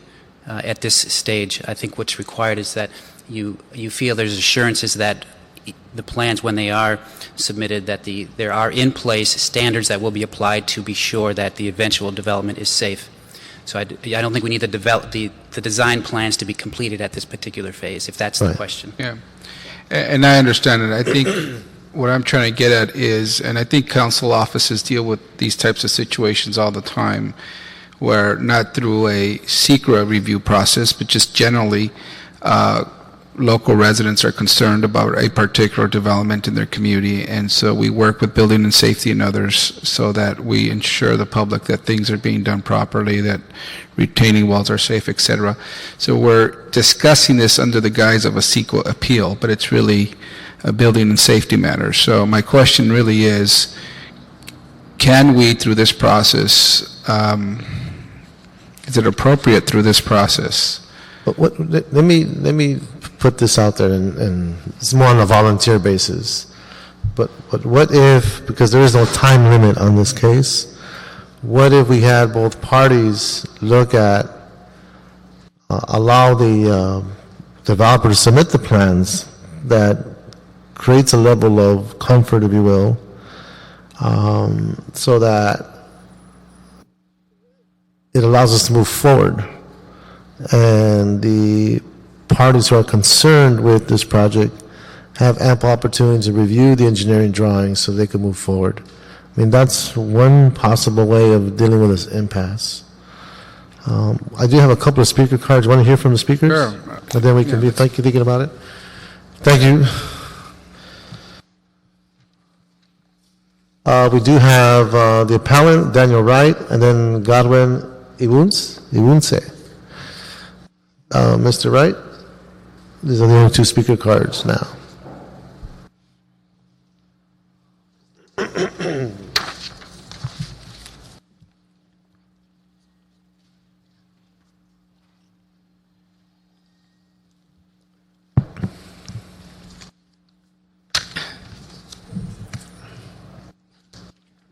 at this stage. I think what's required is that you feel there's assurances that the plans, when they are submitted, that there are in place standards that will be applied to be sure that the eventual development is safe. So I don't think we need the design plans to be completed at this particular phase, if that's the question. Yeah, and I understand it. I think what I'm trying to get at is, and I think council offices deal with these types of situations all the time, where not through a SECRA review process, but just generally, local residents are concerned about a particular development in their community, and so we work with building and safety and others so that we ensure the public that things are being done properly, that retaining walls are safe, etc. So we're discussing this under the guise of a CEQA appeal, but it's really a building and safety matter. So my question really is, can we, through this process, is it appropriate through this process? But let me put this out there, and it's more on a volunteer basis. But what if, because there is no time limit on this case, what if we had both parties look at, allow the developer to submit the plans that creates a level of comfort, if you will, so that it allows us to move forward. And the parties who are concerned with this project have ample opportunity to review the engineering drawings so they can move forward. I mean, that's one possible way of dealing with this impasse. I do have a couple of speaker cards. Want to hear from the speakers? Sure. And then we can be thinking about it. Thank you. We do have the appellant, Daniel Wright, and then Godwin Iwunse. Mr. Wright, these are the only two speaker cards now.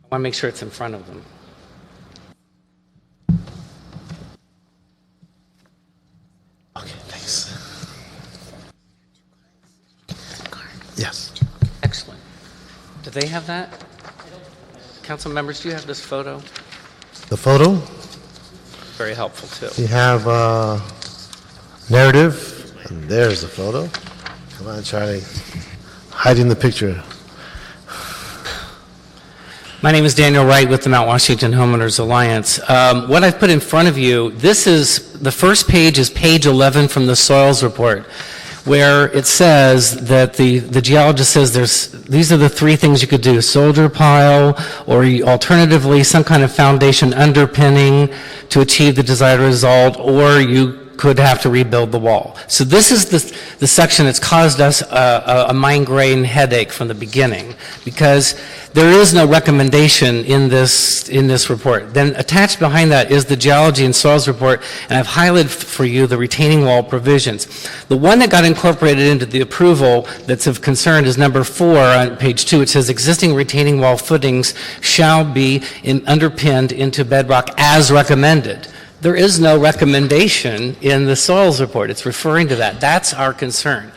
I want to make sure it's in front of them. Okay, thanks. Yes. Excellent. Do they have that? Council members, do you have this photo? The photo? Very helpful, too. You have narrative, and there's the photo. Come on, Charlie. Hiding the picture. My name is Daniel Wright with the Mount Washington Homeowners Alliance. What I've put in front of you, this is, the first page is page 11 from the soils report, where it says that the geologist says these are the three things you could do: soldier pile, or alternatively some kind of foundation underpinning to achieve the desired result, or you could have to rebuild the wall. So this is the section that's caused us a migraine headache from the beginning, because there is no recommendation in this report. Then attached behind that is the geology and soils report, and I've highlighted for you the retaining wall provisions. The one that got incorporated into the approval that's of concern is number 4 on page 2. It says existing retaining wall footings shall be underpinned into bedrock as recommended. There is no recommendation in the soils report. It's referring to that. That's our concern.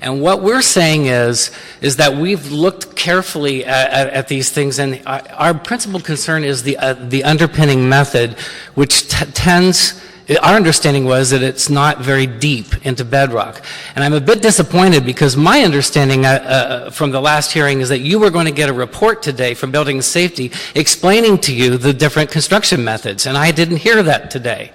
And what we're saying is that we've looked carefully at these things, and our principal concern is the underpinning method, which tends Our understanding was that it's not very deep into bedrock. And I'm a bit disappointed because my understanding from the last hearing is that you were going to get a report today from Building and Safety explaining to you the different construction methods, and I didn't hear that today.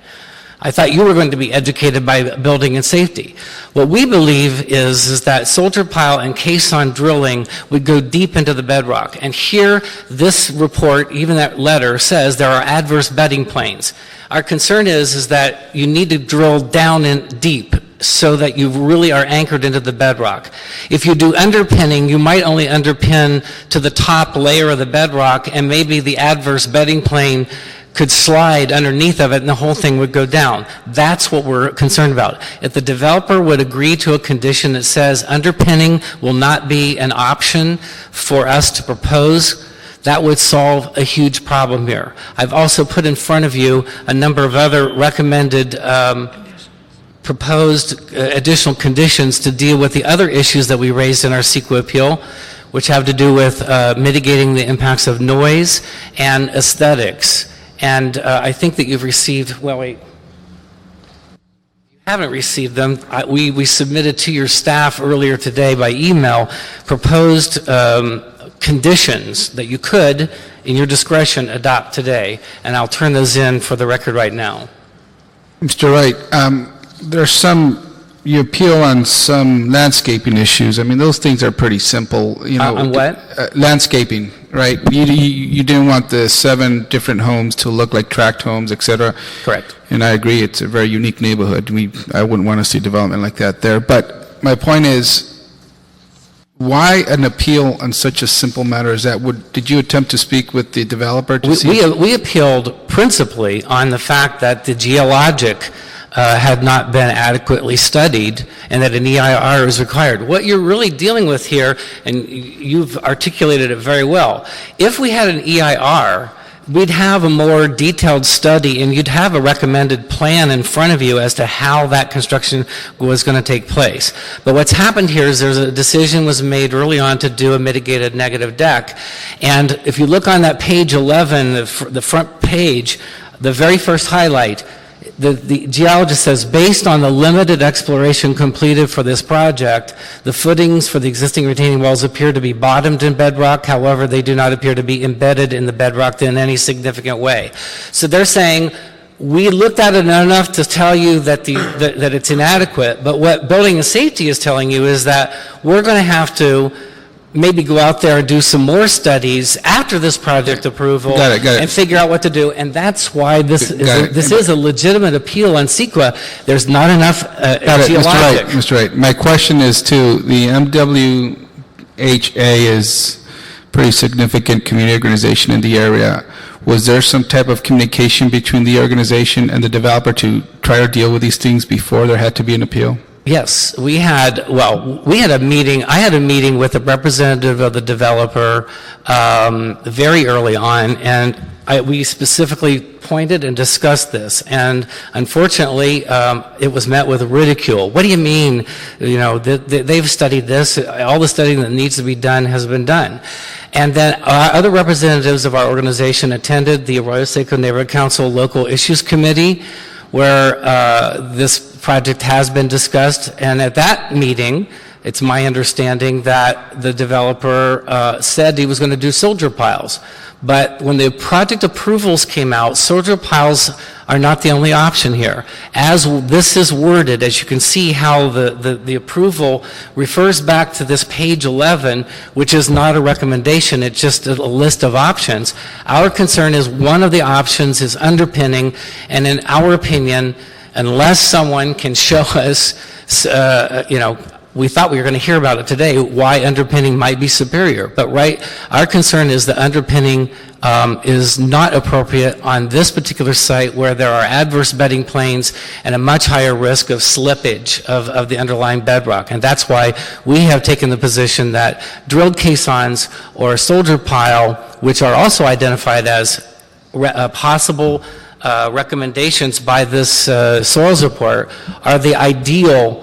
I thought you were going to be educated by Building and Safety. What we believe is that soldier pile and caisson drilling would go deep into the bedrock. And here, this report, even that letter, says there are adverse bedding planes. Our concern is that you need to drill down in deep so that you really are anchored into the bedrock. If you do underpinning, you might only underpin to the top layer of the bedrock, and maybe the adverse bedding plane could slide underneath of it and the whole thing would go down. That's what we're concerned about. If the developer would agree to a condition that says underpinning will not be an option for us to propose, that would solve a huge problem here. I've also put in front of you a number of other recommended proposed additional conditions to deal with the other issues that we raised in our CEQA appeal, which have to do with mitigating the impacts of noise and aesthetics. And I think that you've received, well, wait, you haven't received them. We submitted to your staff earlier today by email proposed conditions that you could, in your discretion, adopt today. And I'll turn those in for the record right now. Mr. Wright, there's some, you appeal on some landscaping issues. I mean, those things are pretty simple. You know, on what? Landscaping, right? You didn't want the 7 different homes to look like tract homes, et cetera. Correct. And I agree, it's a very unique neighborhood. I wouldn't want to see development like that there. But my point is, why an appeal on such a simple matter as that? Did you attempt to speak with the developer to see? We appealed principally on the fact that the geologic had not been adequately studied and that an EIR is required. What you're really dealing with here, and you've articulated it very well, if we had an EIR, we'd have a more detailed study and you'd have a recommended plan in front of you as to how that construction was going to take place. But what's happened here is there's a decision was made early on to do a mitigated negative deck. And if you look on that page 11, the front page, the very first highlight, the geologist says, based on the limited exploration completed for this project, the footings for the existing retaining walls appear to be bottomed in bedrock. However, they do not appear to be embedded in the bedrock in any significant way. So they're saying, we looked at it enough to tell you that that it's inadequate, but what Building and Safety is telling you is that we're going to have to maybe go out there and do some more studies after this project approval Got it. and figure out what to do. And that's why this is a legitimate appeal on CEQA. There's not enough geologic. Mr. Wright, my question is too, the MWHA is a pretty significant community organization in the area. Was there some type of communication between the organization and the developer to try to deal with these things before there had to be an appeal? Yes, we had a meeting. I had a meeting with a representative of the developer very early on, and we specifically pointed and discussed this. And unfortunately, it was met with ridicule. What do you mean? You know, they've studied this. All the studying that needs to be done has been done. And then other representatives of our organization attended the Arroyo Seco Neighborhood Council Local Issues Committee, where this project has been discussed. And at that meeting, it's my understanding that the developer said he was going to do soldier piles. But when the project approvals came out, soldier piles are not the only option here. As this is worded, as you can see how the approval refers back to this page 11, which is not a recommendation, it's just a list of options. Our concern is one of the options is underpinning, and in our opinion, unless someone can show us, we thought we were going to hear about it today, why underpinning might be superior. But our concern is that underpinning is not appropriate on this particular site where there are adverse bedding planes and a much higher risk of slippage of the underlying bedrock. And that's why we have taken the position that drilled caissons or soldier pile, which are also identified as possible recommendations by this soils report, are the ideal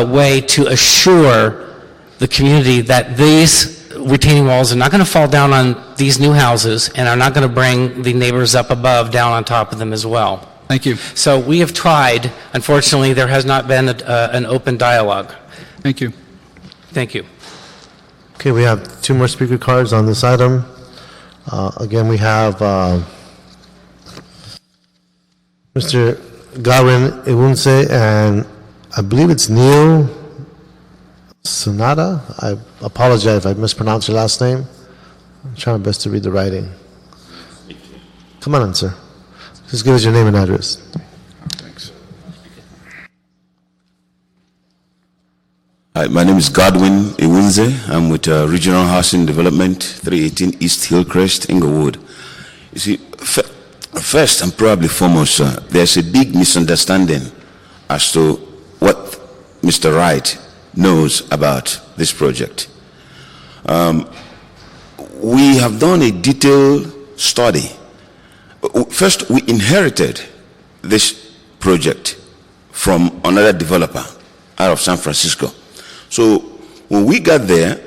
way to assure the community that these retaining walls are not going to fall down on these new houses and are not going to bring the neighbors up above down on top of them as well. Thank you. So we have tried. Unfortunately, there has not been an open dialogue. Thank you. Thank you. Okay, we have 2 more speaker cards on this item. Again, we have Mr. Godwin Iwunse, and I believe it's Neil Sonata. I apologize if I mispronounced your last name. I'm trying my best to read the writing. Come on in, sir. Just give us your name and address. Thanks. Hi, my name is Godwin Iwunze. I'm with Regional Housing Development, 318 East Hillcrest, Inglewood. You see, first and probably foremost, there's a big misunderstanding as to what Mr. Wright knows about this project. We have done a detailed study. First, we inherited this project from another developer out of San Francisco. So when we got there,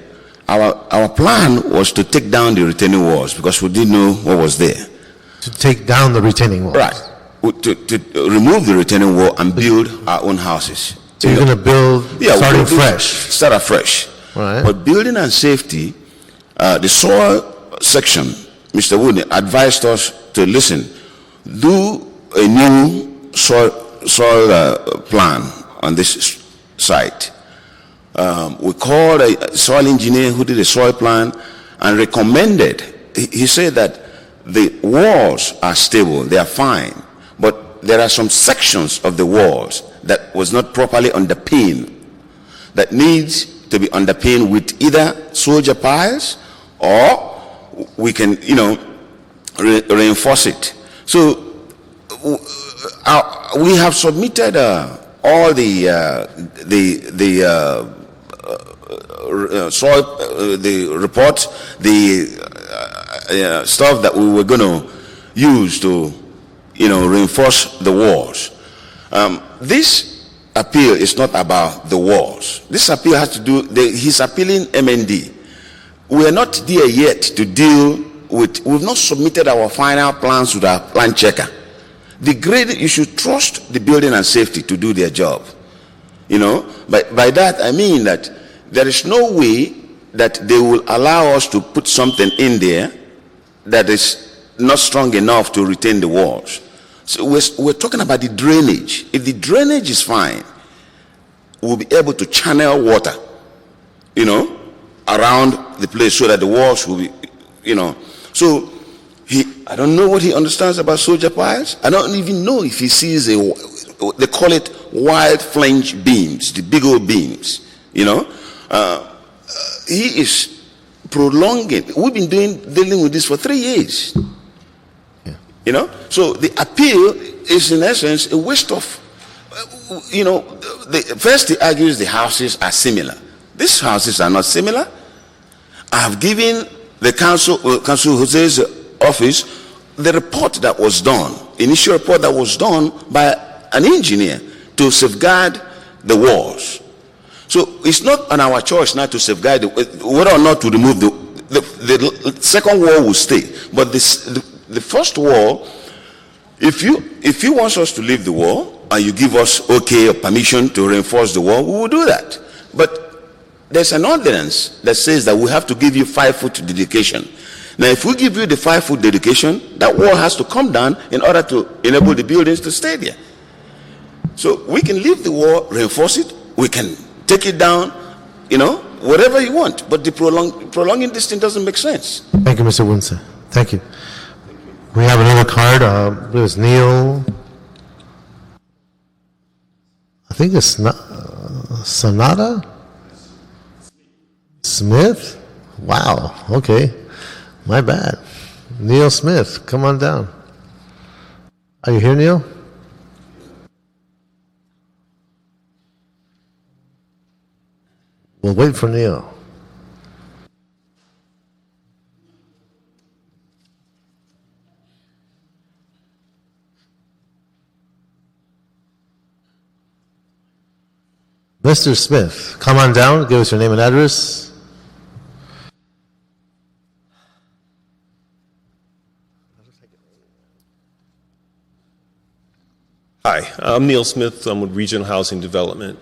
our plan was to take down the retaining walls because we didn't know what was there. To take down the retaining walls? Right. To remove the retaining wall and build our own houses. So you're going to build starting fresh? Start afresh. Right. But building and safety, the soil section, Mr. Wood advised us to listen, do a new soil plan on this site. We called a soil engineer who did a soil plan and recommended, he said that the walls are stable, they are fine, but there are some sections of the walls that was not properly underpinned, that needs to be underpinned with either soldier piles or we can, reinforce it. So we have submitted all the soil, the report, the stuff that we were going to use to, reinforce the walls. This appeal is not about the walls. This appeal has to do, he's appealing MND. We are not there yet to deal with, we've not submitted our final plans with our plan checker. The grade, you should trust the building and safety to do their job. By that I mean that there is no way that they will allow us to put something in there that is not strong enough to retain the walls. So we're talking about the drainage. If the drainage is fine, we'll be able to channel water, around the place so that the walls will be, So I don't know what he understands about soldier piles. I don't even know if he sees they call it wide flange beams, the big old beams, He is prolonging. We've been dealing with this for 3 years. So the appeal is in essence a waste of, first he argues the houses are similar. These houses are not similar. I have given the Council Jose's office the report that was done, initial report that was done by an engineer to safeguard the walls. So it's not on our choice not to safeguard whether or not to remove the second wall will stay, but the first wall, if you want us to leave the wall and you give us okay or permission to reinforce the wall, we will do that. But there's an ordinance that says that we have to give you 5-foot dedication. Now, if we give you the 5-foot dedication, that wall has to come down in order to enable the buildings to stay there. So we can leave the wall, reinforce it, we can take it down, whatever you want. But the prolonging this thing doesn't make sense. Thank you, Mr. Winston. Thank you. We have another card. There's Neil. I think it's Sonata? Smith? Wow. Okay. My bad. Neil Smith, come on down. Are you here, Neil? We'll wait for Neil. Mr. Smith, come on down, give us your name and address. Hi, I'm Neil Smith. I'm with Regional Housing Development.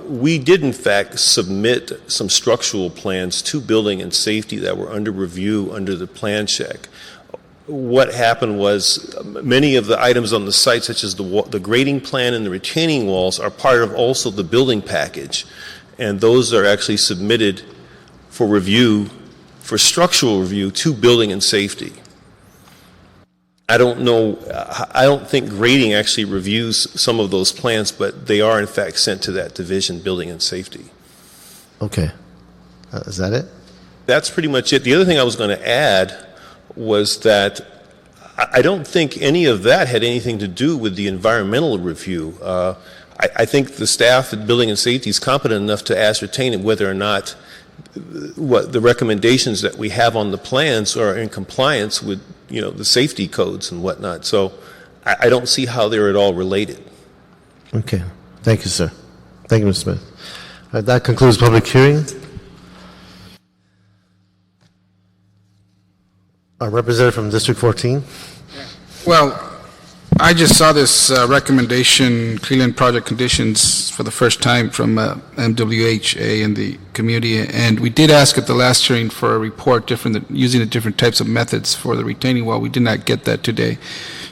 We did, in fact, submit some structural plans to Building and Safety that were under review under the plan check. What happened was many of the items on the site, such as the grading plan and the retaining walls, are part of also the building package. And those are actually submitted for review, for structural review, to Building and Safety. I don't think grading actually reviews some of those plans, but they are in fact sent to that division, Building and Safety. Okay. Is that it? That's pretty much it. The other thing I was going to add was that I don't think any of that had anything to do with the environmental review. I think the staff at Building and Safety is competent enough to ascertain whether or not what the recommendations that we have on the plans are in compliance with, the safety codes and whatnot. So I don't see how they're at all related. Okay. Thank you, sir. Thank you, Mr. Smith. All right, that concludes public hearing. Our representative from District 14. Well, I just saw this recommendation, Cleveland Project Conditions, for the first time from MWHA and the community, and we did ask at the last hearing for a report using the different types of methods for the retaining wall. We did not get that today.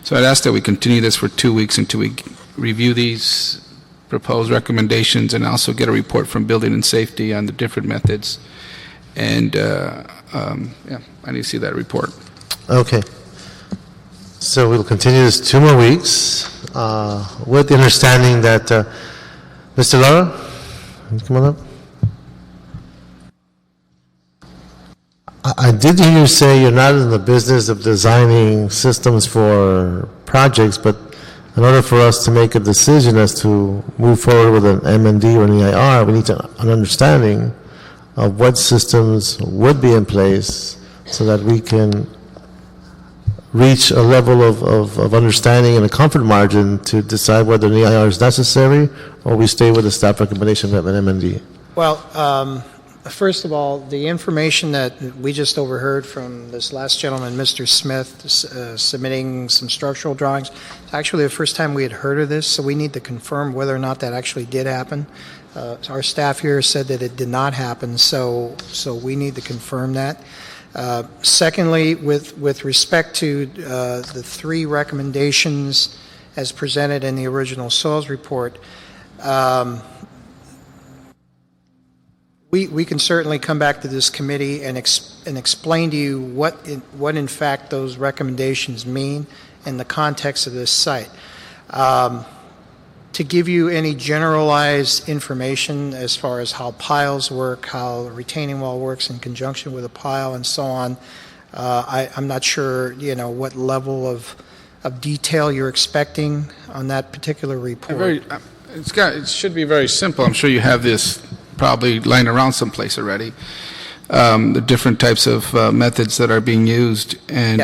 So I'd ask that we continue this for 2 weeks until we review these proposed recommendations and also get a report from Building and Safety on the different methods. And I need to see that report. Okay. So we'll continue this 2 more weeks with the understanding that, Mr. Lara, come on up. I did hear you say you're not in the business of designing systems for projects, but in order for us to make a decision as to move forward with an M&D or an EIR, we need an understanding of what systems would be in place so that we can reach a level of understanding and a comfort margin to decide whether an EIR is necessary or we stay with the staff recommendation of an M&D. Well, first of all, the information that we just overheard from this last gentleman, Mr. Smith, submitting some structural drawings, it's actually the first time we had heard of this, so we need to confirm whether or not that actually did happen. Our staff here said that it did not happen, so we need to confirm that. Secondly, with respect to the 3 recommendations as presented in the original soils report, we can certainly come back to this committee and explain to you what in fact those recommendations mean in the context of this site. To give you any generalized information as far as how piles work, how a retaining wall works in conjunction with a pile and so on, I'm not sure, what level of detail you're expecting on that particular report. It should be very simple. I'm sure you have this probably lying around someplace already. The different types of methods that are being used, and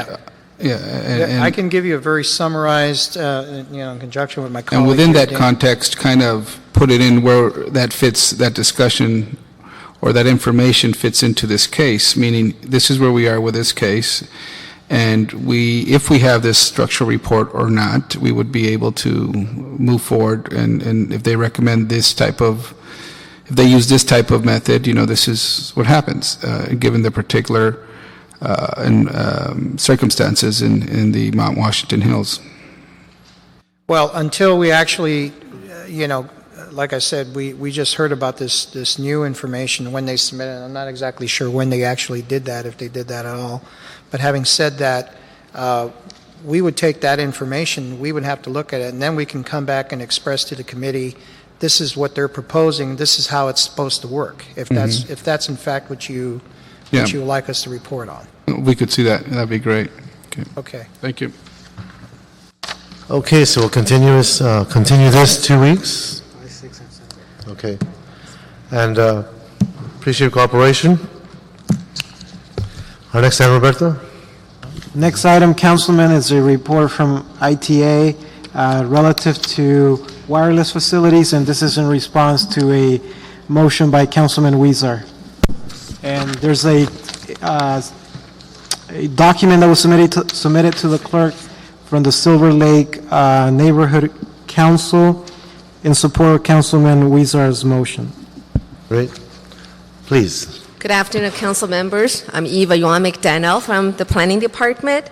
I can give you a very summarized, in conjunction with my colleague. And within that context, kind of put it in where that fits, that discussion or that information fits into this case, meaning this is where we are with this case. And if we have this structural report or not, we would be able to move forward. And if they recommend if they use this type of method, this is what happens, given the particular circumstances in the Mount Washington Hills. Well, until we actually, like I said, we just heard about this new information when they submitted. I'm not exactly sure when they actually did that, if they did that at all. But having said that, we would take that information, we would have to look at it, and then we can come back and express to the committee, this is what they're proposing, this is how it's supposed to work, if that's in fact what you would like us to report on. We could see that. That'd be great. Okay. Thank you. Okay, so we'll continue this 2 weeks. Okay. And appreciate your cooperation. Our next item, Roberto. Next item, Councilman, is a report from ITA relative to wireless facilities, and this is in response to a motion by Councilman Huizar. And there's a document that was submitted to the clerk from the Silver Lake Neighborhood council in support of Councilman Weezar's motion. Great. Please. Good afternoon, council members. I'm Eva Yuan McDaniel from the Planning Department.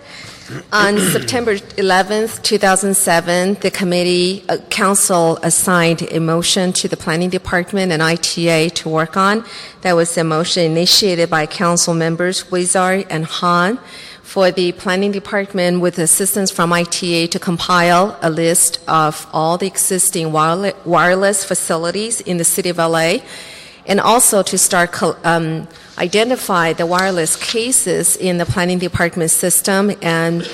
On September 11th, 2007, the committee council assigned a motion to the Planning Department and ITA to work on. That was a motion initiated by council members Weezar and Han for the Planning Department with assistance from ITA to compile a list of all the existing wireless facilities in the city of LA, and also to start identify the wireless cases in the Planning Department system and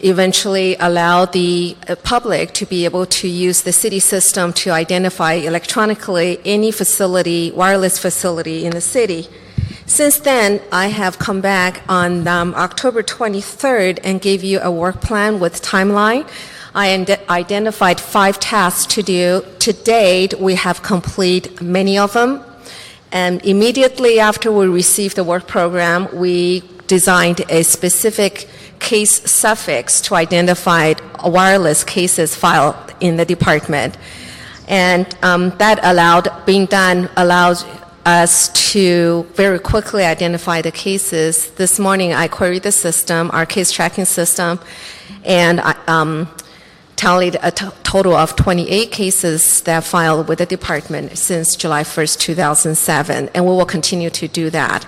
eventually allow the public to be able to use the city system to identify electronically any facility, wireless facility in the city. Since then, I have come back on October 23rd and gave you a work plan with timeline. I identified 5 tasks to do. To date, we have completed many of them. And immediately after we received the work program, we designed a specific case suffix to identify wireless cases filed in the department. And that allows us to very quickly identify the cases. This morning, I queried the system, our case tracking system, and tallied a total of 28 cases that filed with the department since July 1st, 2007, and we will continue to do that.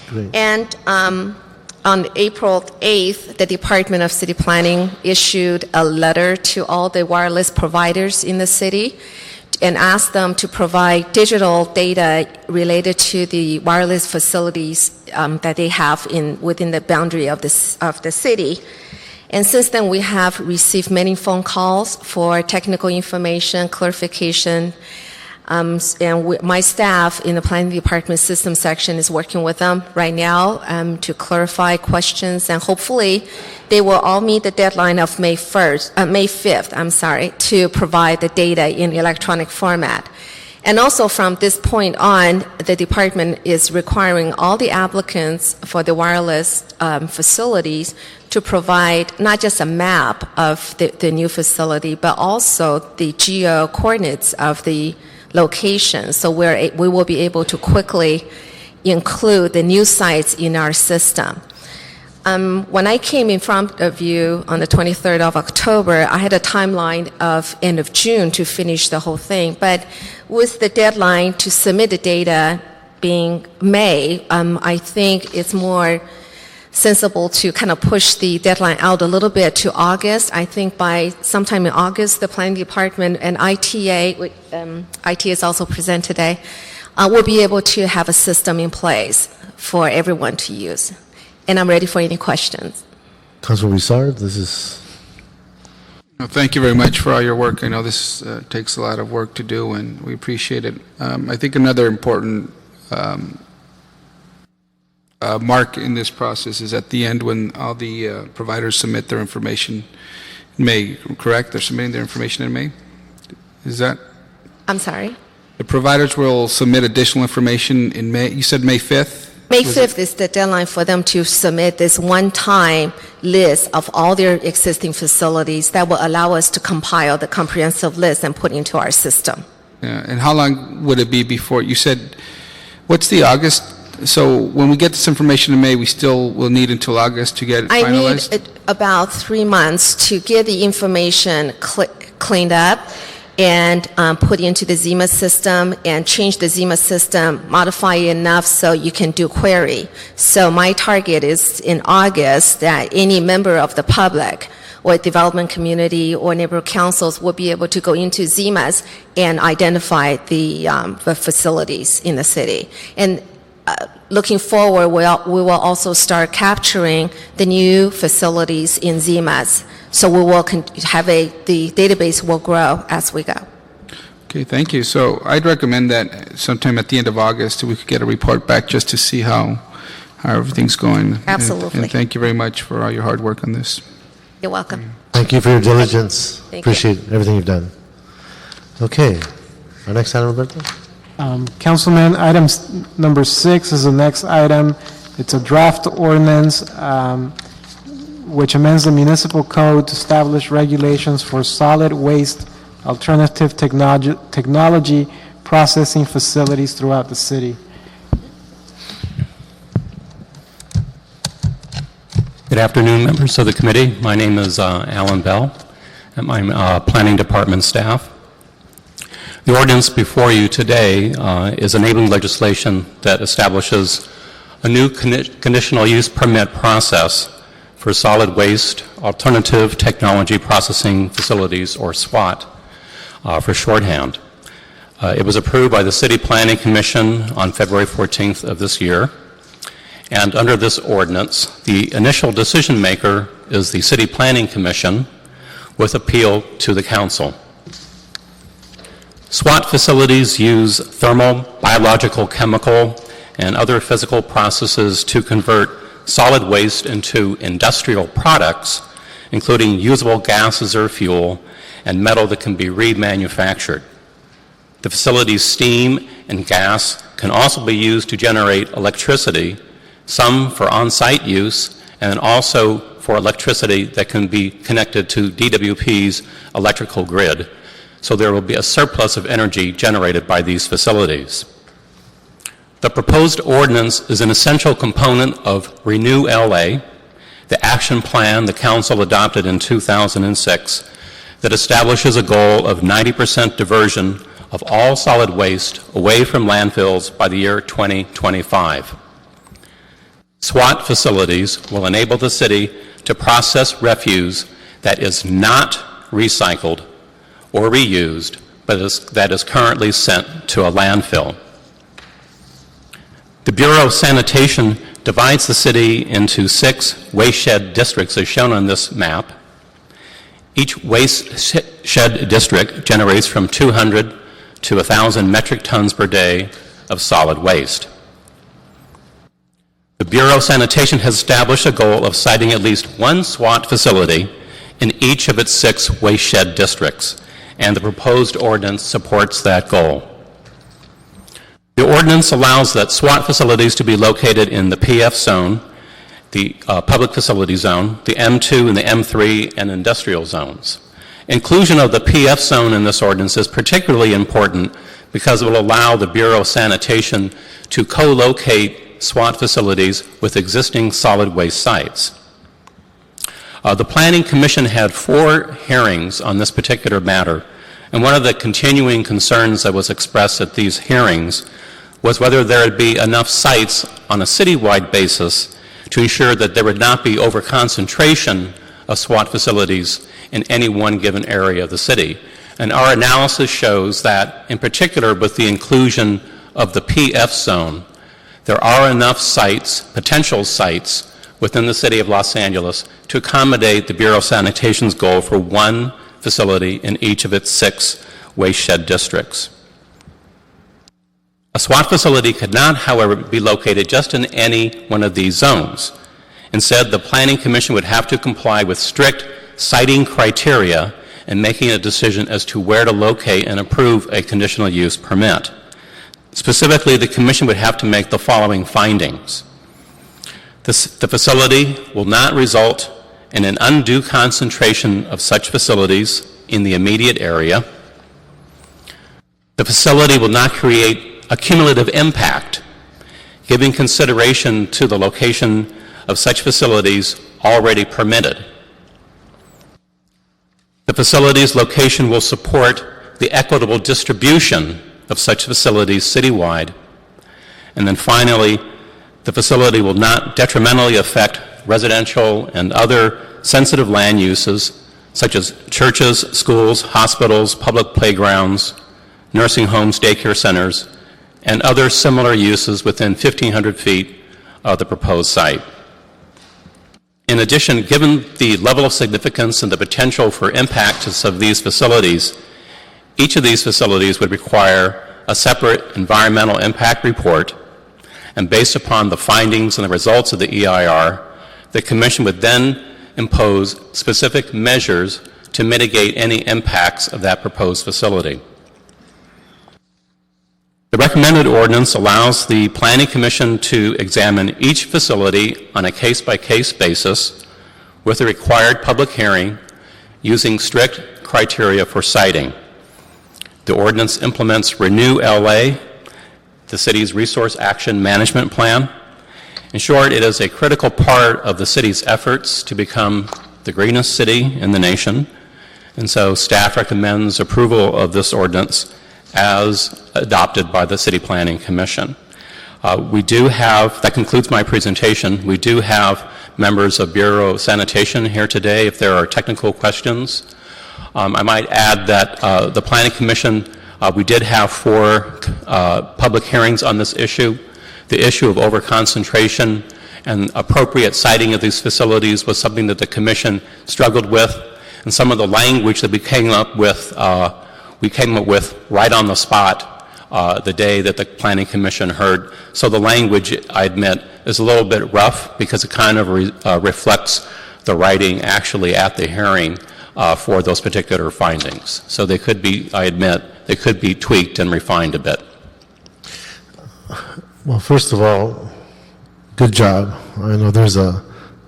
Great. And on April 8th, the Department of City Planning issued a letter to all the wireless providers in the city and asked them to provide digital data related to the wireless facilities that they have within the boundary of the city. And since then, we have received many phone calls for technical information, clarification, and my staff in the Planning Department System section is working with them right now to clarify questions, and hopefully they will all meet the deadline of May 5th, to provide the data in electronic format. And also from this point on, the department is requiring all the applicants for the wireless facilities to provide not just a map of the new facility, but also the geo coordinates of the location. So we will be able to quickly include the new sites in our system. When I came in front of you on the 23rd of October, I had a timeline of end of June to finish the whole thing. But with the deadline to submit the data being May, I think it's more sensible to kind of push the deadline out a little bit to August. I think by sometime in August, the Planning Department and ITA, ITA is also present today, will be able to have a system in place for everyone to use. And I'm ready for any questions. Councilman Weezar, this is... Well, thank you very much for all your work. I know this takes a lot of work to do, and we appreciate it. I think another important mark in this process is at the end when all the providers submit their information in May, correct? They're submitting their information in May? Is that? I'm sorry? The providers will submit additional information in May. You said May 5th? May 5th is the deadline for them to submit this one-time list of all their existing facilities that will allow us to compile the comprehensive list and put into our system. Yeah, and how long would it be before, you said, what's the August? So when we get this information in May, we still will need until August to get it finalized? I need about 3 months to get the information cleaned up and put into the Zima system and change the Zima system, modify it enough so you can do query. So my target is in August that any member of the public or development community or neighborhood councils will be able to go into Zimas and identify the facilities in the city. And looking forward, we will also start capturing the new facilities in Zimas. So we will have the database will grow as we go. Okay, thank you. So I'd recommend that sometime at the end of August we could get a report back just to see how everything's going. Absolutely. And thank you very much for all your hard work on this. You're welcome. Thank you for your diligence. Thank Appreciate everything you've done. Okay, our next item, Roberto. Councilman, item number 6 is the next item. It's a draft ordinance which amends the municipal code to establish regulations for solid waste alternative technology processing facilities throughout the city. Good afternoon, members of the committee. My name is Alan Bell, and I'm Planning Department staff. The ordinance before you today is enabling legislation that establishes a new conditional use permit process for solid waste alternative technology processing facilities, or SWAT for shorthand. It was approved by the City Planning Commission on February 14th of this year. And under this ordinance, the initial decision maker is the City Planning Commission with appeal to the council. SWAT facilities use thermal, biological, chemical, and other physical processes to convert solid waste into industrial products, including usable gases or fuel and metal that can be remanufactured. The facility's steam and gas can also be used to generate electricity, some for on-site use, and also for electricity that can be connected to DWP's electrical grid. So there will be a surplus of energy generated by these facilities. The proposed ordinance is an essential component of Renew LA, the action plan the council adopted in 2006 that establishes a goal of 90% diversion of all solid waste away from landfills by the year 2025. SWAT facilities will enable the city to process refuse that is not recycled or reused, but that is currently sent to a landfill. The Bureau of Sanitation divides the city into 6 waste shed districts, as shown on this map. Each waste shed district generates from 200 to 1,000 metric tons per day of solid waste. The Bureau of Sanitation has established a goal of siting at least one SWAT facility in each of its 6 waste shed districts, and the proposed ordinance supports that goal. The ordinance allows that SWAT facilities to be located in the PF zone, the public facility zone, the M2 and the M3 and industrial zones. Inclusion of the PF zone in this ordinance is particularly important because it will allow the Bureau of Sanitation to co-locate SWAT facilities with existing solid waste sites. The Planning Commission had 4 hearings on this particular matter, and one of the continuing concerns that was expressed at these hearings was whether there would be enough sites on a citywide basis to ensure that there would not be overconcentration of SWAT facilities in any one given area of the city. And our analysis shows that, in particular with the inclusion of the PF zone, there are enough sites, potential sites, within the city of Los Angeles to accommodate the Bureau of Sanitation's goal for one facility in each of its 6 waste shed districts. A SWAT facility could not, however, be located just in any one of these zones. Instead, the Planning Commission would have to comply with strict siting criteria in making a decision as to where to locate and approve a conditional use permit. Specifically, the Commission would have to make the following findings. The facility will not result in an undue concentration of such facilities in the immediate area. The facility will not create a cumulative impact, giving consideration to the location of such facilities already permitted. The facility's location will support the equitable distribution of such facilities citywide. And then finally, the facility will not detrimentally affect residential and other sensitive land uses, such as churches, schools, hospitals, public playgrounds, nursing homes, daycare centers, and other similar uses within 1,500 feet of the proposed site. In addition, given the level of significance and the potential for impacts of these facilities, each of these facilities would require a separate environmental impact report, and based upon the findings and the results of the EIR, the Commission would then impose specific measures to mitigate any impacts of that proposed facility. The recommended ordinance allows the Planning Commission to examine each facility on a case-by-case basis with the required public hearing using strict criteria for siting. The ordinance implements Renew LA, the city's Resource Action Management Plan. In short, it is a critical part of the city's efforts to become the greenest city in the nation, and so staff recommends approval of this ordinance as adopted by the City Planning Commission. We do have, that concludes my presentation, we do have members of Bureau of Sanitation here today if there are technical questions. I might add that the Planning Commission, we did have 4 public hearings on this issue. The issue of overconcentration and appropriate siting of these facilities was something that the Commission struggled with, and some of the language that we came up with right on the spot the day that the Planning Commission heard. So the language, I admit, is a little bit rough because it kind of reflects the writing actually at the hearing for those particular findings. So they could be, I admit, they could be tweaked and refined a bit. Well, first of all, good job. I know there's a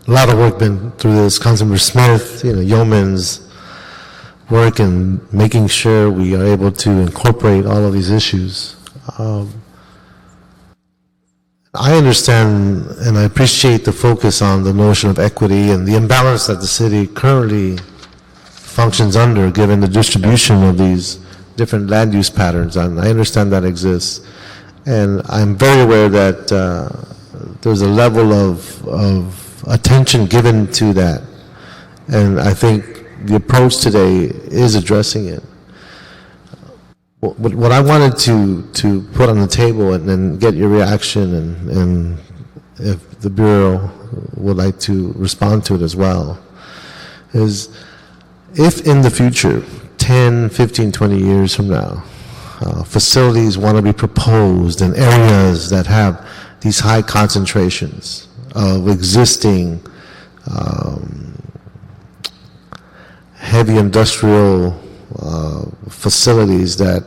lot of work been through this. Councilmember Smith, Yeoman's work in making sure we are able to incorporate all of these issues. I understand and I appreciate the focus on the notion of equity and the imbalance that the city currently functions under given the distribution of these different land use patterns, and I understand that exists. And I'm very aware that there's a level of attention given to that, and I think the approach today is addressing it. What I wanted to put on the table and then get your reaction, and if the Bureau would like to respond to it as well, is if in the future, 10, 15, 20 years from now, facilities want to be proposed in areas that have these high concentrations of existing heavy industrial facilities that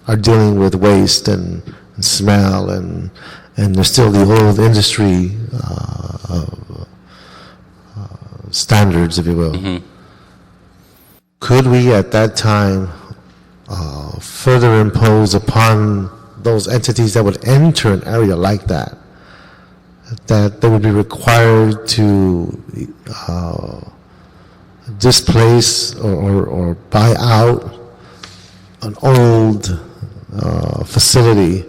are dealing with waste and smell, and there's still the old industry standards, if you will. Mm-hmm. Could we at that time further impose upon those entities that would enter an area like that, that they would be required to displace or buy out an old facility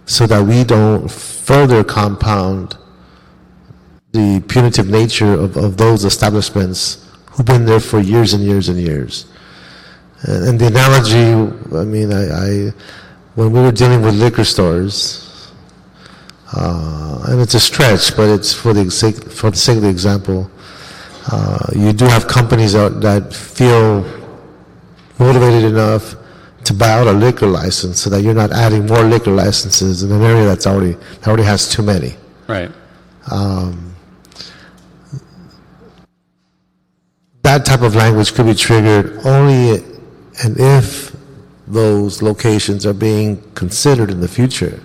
so that we don't further compound the punitive nature of those establishments who've been there for years and years and years. And the analogy, I mean, when we were dealing with liquor stores, and it's a stretch, but it's for the sake of the example, you do have companies that feel motivated enough to buy out a liquor license so that you're not adding more liquor licenses in an area that already has too many. Right. That type of language could be triggered only and if those locations are being considered in the future,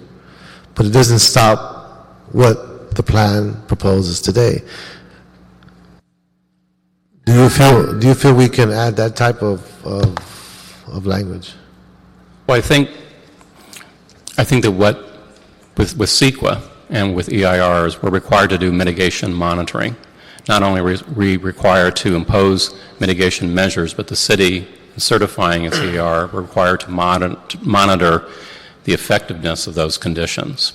but it doesn't stop what the plan proposes today. Do you feel we can add that type of language? Well, I think that with CEQA and with EIRs, we're required to do mitigation monitoring. Not only are we required to impose mitigation measures, but the city certifying its EIR, we're required to monitor the effectiveness of those conditions.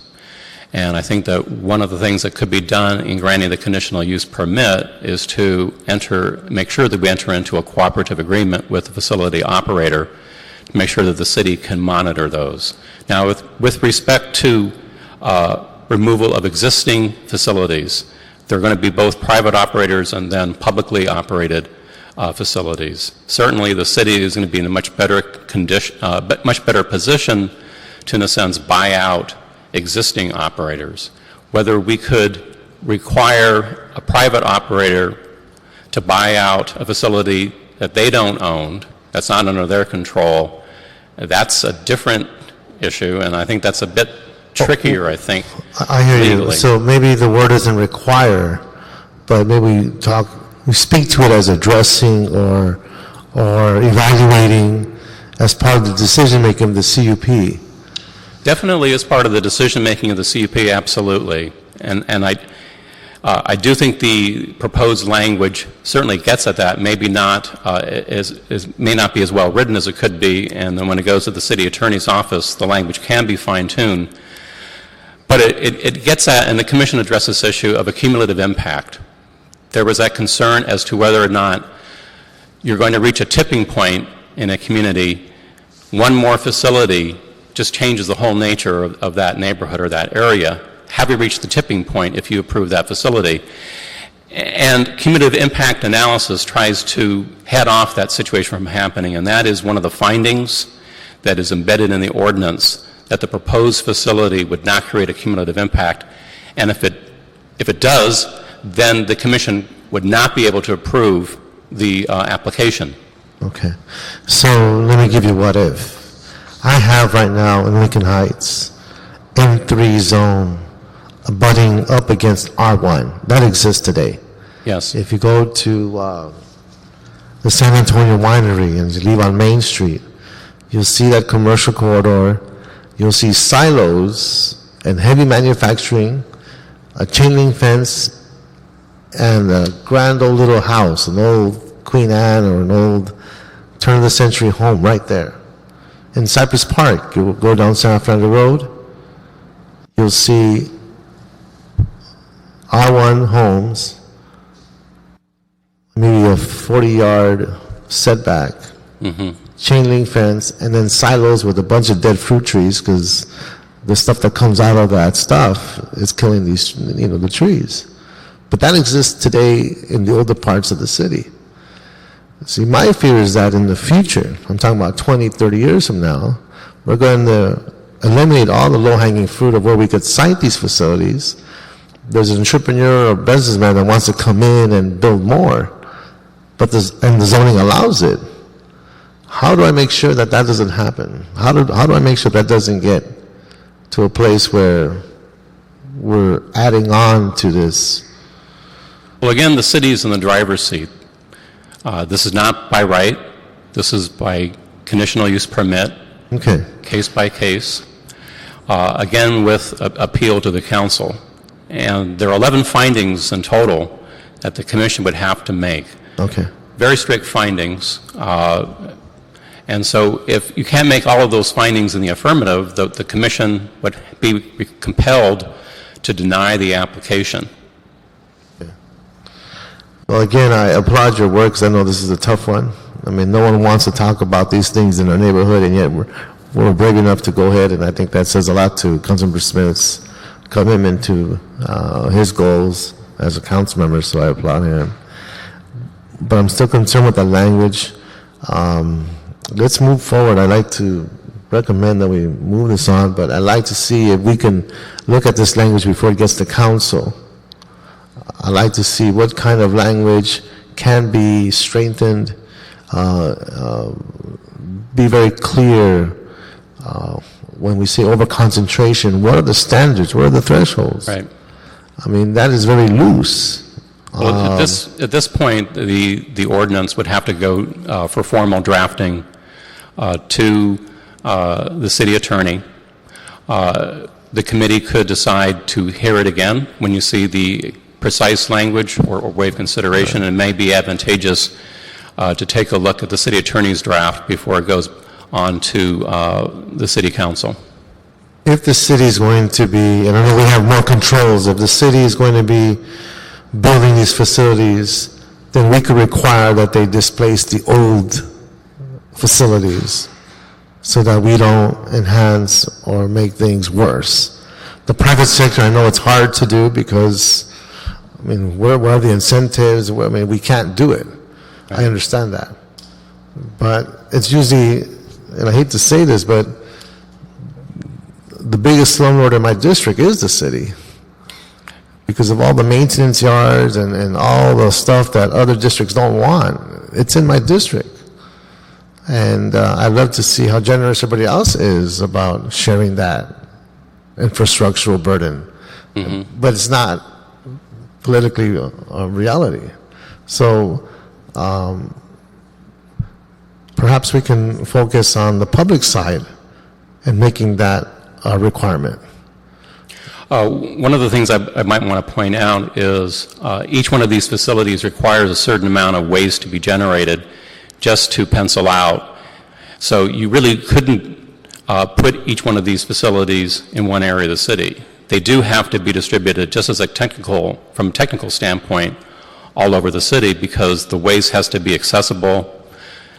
And I think that one of the things that could be done in granting the conditional use permit is to make sure that we enter into a cooperative agreement with the facility operator to make sure that the city can monitor those. Now, with respect to removal of existing facilities, there are going to be both private operators and then publicly operated facilities. Certainly, the city is going to be in a much better position to, in a sense, buy out existing operators. Whether we could require a private operator to buy out a facility that they don't own, that's not under their control, that's a different issue, and I think that's a bit trickier, I think. I hear legally. you. So maybe the word doesn't require, but maybe talk we speak to it as addressing or evaluating as part of the decision-making of the CUP. Definitely as part of the decision-making of the CUP, absolutely. And I do think the proposed language certainly gets at that. Maybe not may not be as well written as it could be, and then when it goes to the city attorney's office, the language can be fine-tuned. But it gets at, and the commission addressed this issue of a cumulative impact. There was that concern as to whether or not you're going to reach a tipping point in a community. One more facility just changes the whole nature of that neighborhood or that area. Have you reached the tipping point if you approve that facility? And cumulative impact analysis tries to head off that situation from happening, and that is one of the findings that is embedded in the ordinance, that the proposed facility would not create a cumulative impact. And if it does, then the commission would not be able to approve the application. Okay. So let me give you what if. I have right now in Lincoln Heights, M3 zone, abutting up against R1. That exists today. Yes. If you go to the San Antonio Winery and you leave on Main Street, you'll see that commercial corridor. You'll see silos and heavy manufacturing, a chain link fence, and a grand old little house, an old Queen Anne or an old turn-of-the-century home right there. In Cypress Park, you will go down San Fernando Road, you'll see R1 homes, maybe a 40-yard setback, chain link fence, and then silos with a bunch of dead fruit trees because the stuff that comes out of that stuff is killing these, the trees. But that exists today in the older parts of the city. See, my fear is that in the future, I'm talking about 20, 30 years from now, we're going to eliminate all the low-hanging fruit of where we could site these facilities. There's an entrepreneur or businessman that wants to come in and build more, and the zoning allows it. How do I make sure that that doesn't happen? How do I make sure that doesn't get to a place where we're adding on to this? Well, again, the city is in the driver's seat. This is not by right. This is by conditional use permit, case by case, again with appeal to the council. And there are 11 findings in total that the commission would have to make. Okay. Very strict findings. And so if you can't make all of those findings in the affirmative, the commission would be compelled to deny the application. Well, again, I applaud your work because I know this is a tough one. I mean, no one wants to talk about these things in our neighborhood, and yet we're brave enough to go ahead, and I think that says a lot to Councilmember Smith's commitment to his goals as a council member, so I applaud him. But I'm still concerned with the language. Let's move forward. I'd like to recommend that we move this on, but I'd like to see if we can look at this language before it gets to council. I'd like to see what kind of language can be strengthened, be very clear when we say over-concentration. What are the standards? What are the thresholds? Right. I mean, that is very loose. Well, at this point, the ordinance would have to go for formal drafting to the city attorney. The committee could decide to hear it again when you see the precise language or waive consideration. It may be advantageous to take a look at the city attorney's draft before it goes on to the city council. If the city is going to be, and I know we have more controls, if the city is going to be building these facilities, then we could require that they displace the old facilities so that we don't enhance or make things worse. The private sector, I know it's hard to do because, I mean, where are the incentives? I mean, we can't do it. I understand that. But it's usually, and I hate to say this, but the biggest slumlord in my district is the city because of all the maintenance yards and all the stuff that other districts don't want. It's in my district. And I'd love to see how generous everybody else is about sharing that infrastructural burden. But it's not politically a reality. So perhaps we can focus on the public side and making that a requirement. One of the things I might want to point out is each one of these facilities requires a certain amount of waste to be generated just to pencil out. So you really couldn't put each one of these facilities in one area of the city. They do have to be distributed just as from a technical standpoint all over the city, because the waste has to be accessible.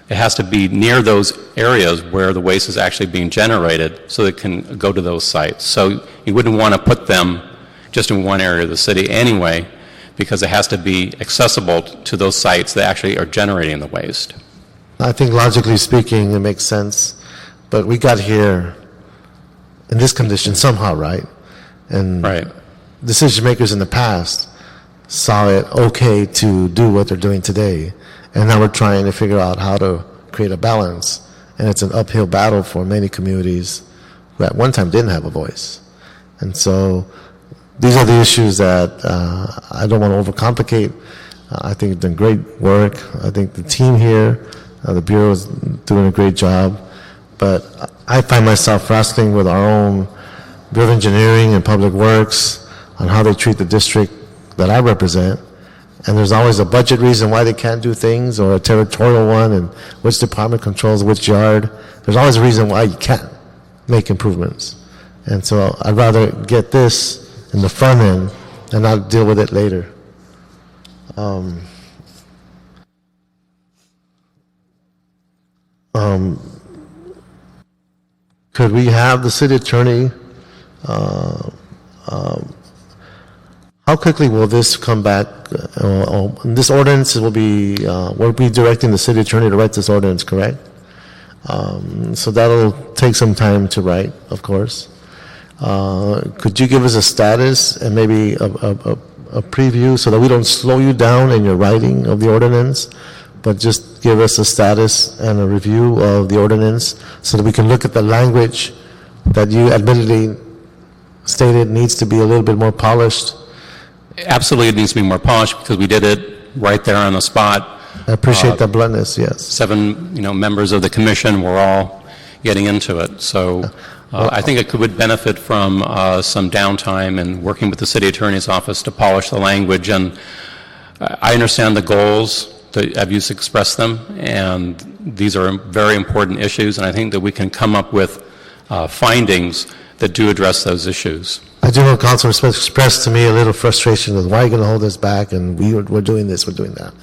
It has to be near those areas where the waste is actually being generated so it can go to those sites. So you wouldn't want to put them just in one area of the city anyway, because it has to be accessible to those sites that actually are generating the waste. I think logically speaking, it makes sense. But we got here in this condition somehow, right? And decision makers in the past saw it okay to do what they're doing today. And now we're trying to figure out how to create a balance. And it's an uphill battle for many communities who at one time didn't have a voice. And so these are the issues that I don't want to overcomplicate. I think you've done great work. I think the team here, the Bureau is doing a great job. But I find myself wrestling with our own Bureau of Engineering and Public Works on how they treat the district that I represent. And there's always a budget reason why they can't do things, or a territorial one, and which department controls which yard. There's always a reason why you can't make improvements. And so I'd rather get this in the front end and not deal with it later. Could we have the city attorney, how quickly will this come back? This ordinance will be, we'll be directing the city attorney to write this ordinance, correct? So that'll take some time to write, of course. Could you give us a status and maybe a preview so that we don't slow you down in your writing of the ordinance, but just give us a status and a review of the ordinance so that we can look at the language that you admittedly stated needs to be a little bit more polished? Absolutely, it needs to be more polished because we did it right there on the spot. I appreciate that bluntness, yes. 7 members of the commission were all getting into it. So I think it would benefit from some downtime and working with the city attorney's office to polish the language. And I understand the goals that have you expressed them, and these are very important issues, and I think that we can come up with findings that do address those issues. I do know Councilor expressed to me a little frustration with why are you going to hold us back, and we're doing this, we're doing that.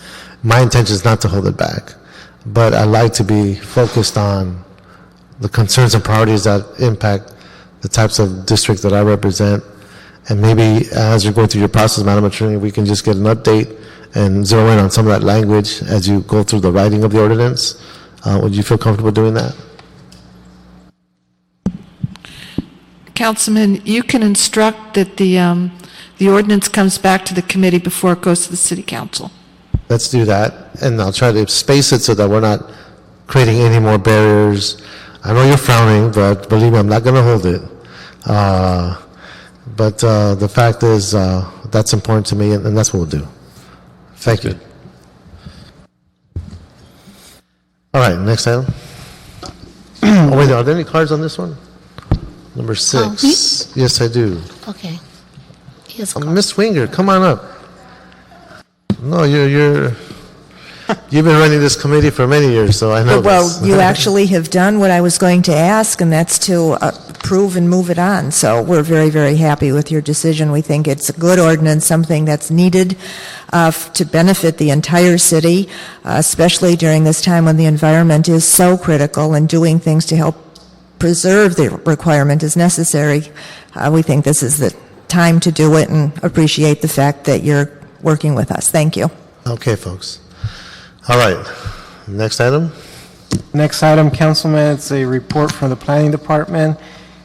My intention is not to hold it back, but I like to be focused on the concerns and priorities that impact the types of districts that I represent. And maybe as you're going through your process, Madam Attorney, we can just get an update and zero in on some of that language as you go through the writing of the ordinance. Would you feel comfortable doing that? Councilman, you can instruct that the ordinance comes back to the committee before it goes to the city council. Let's do that, and I'll try to space it so that we're not creating any more barriers. I know you're frowning, but believe me, I'm not going to hold it. But the fact is, that's important to me, and that's what we'll do. Thank you. All right, next item. Oh, wait, are there any cards on this one? Number 6. Yes, I do. Okay. Yes, Ms. Winger, come on up. No, you've been running this committee for many years, so I know this. You actually have done what I was going to ask, and that's to approve and move it on. So we're very, very happy with your decision. We think it's a good ordinance, something that's needed to benefit the entire city, especially during this time when the environment is so critical, and doing things to help preserve the requirement is necessary. We think this is the time to do it, and appreciate the fact that you're working with us. Thank you. Okay, folks. All right. Next item. Next item, Councilman, it's a report from the Planning Department.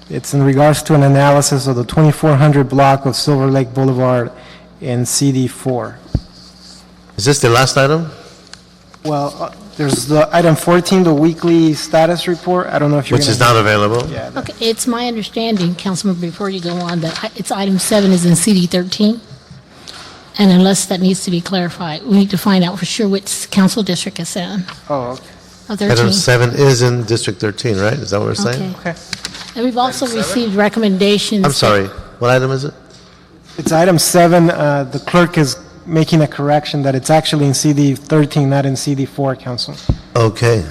It's in regards to an analysis of the 2400 block of Silver Lake Boulevard in CD4. Is this the last item? Well, there's the item 14, the weekly status report. I don't know if you're Which is not available. Yeah. Okay, it's my understanding, Councilman, before you go on, that it's item 7 is in CD 13. And unless that needs to be clarified, we need to find out for sure which council district it's in. Oh, okay. Oh, 13. Item 7 is in District 13, right? Is that what we're saying? Okay. And we've also received recommendations. I'm sorry, what item is it? It's item 7. The clerk is making a correction that it's actually in CD 13, not in CD 4, Council. Okay.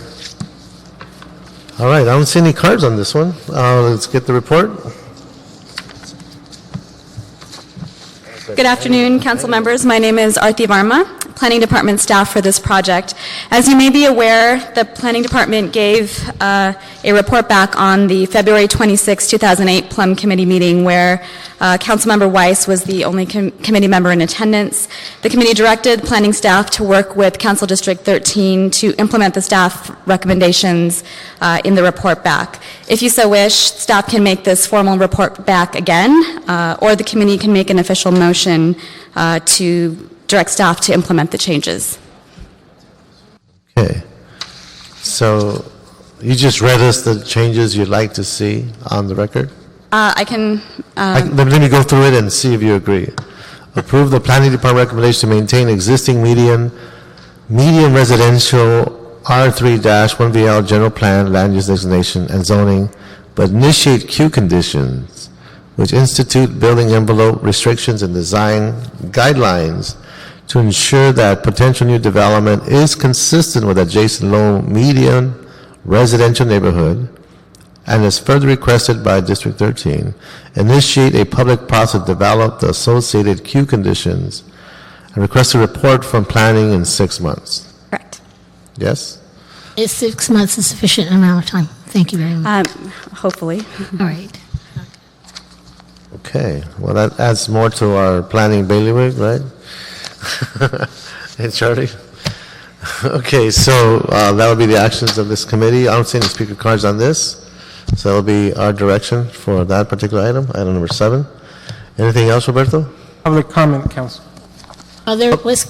All right, I don't see any cards on this one. Let's get the report. Good afternoon, council members. My name is Arti Varma, Planning Department staff for this project. As you may be aware, the Planning Department gave a report back on the February 26, 2008 Plum Committee meeting where Councilmember Weiss was the only committee member in attendance. The committee directed planning staff to work with Council District 13 to implement the staff recommendations in the report back. If you so wish, staff can make this formal report back again, or the committee can make an official motion to direct staff to implement the changes. Okay. So you just read us the changes you'd like to see on the record? I can... Let me go through it and see if you agree. Approve the Planning Department recommendation to maintain existing median residential R3-1VL general plan, land use designation, and zoning, but initiate Q conditions, which institute building envelope restrictions and design guidelines to ensure that potential new development is consistent with adjacent low median residential neighborhood, and is further requested by District 13, initiate a public process to develop the associated Q conditions, and request a report from planning in 6 months. Correct. Yes? Is 6 months a sufficient amount of time? Thank you very much. Hopefully. All right. Okay, well, that adds more to our planning bailiwick, right? Hey, Charlie? Okay, so that would be the actions of this committee. I don't see any speaker cards on this, so that will be our direction for that particular item number 7. Anything else, Roberto? Public comment, Council.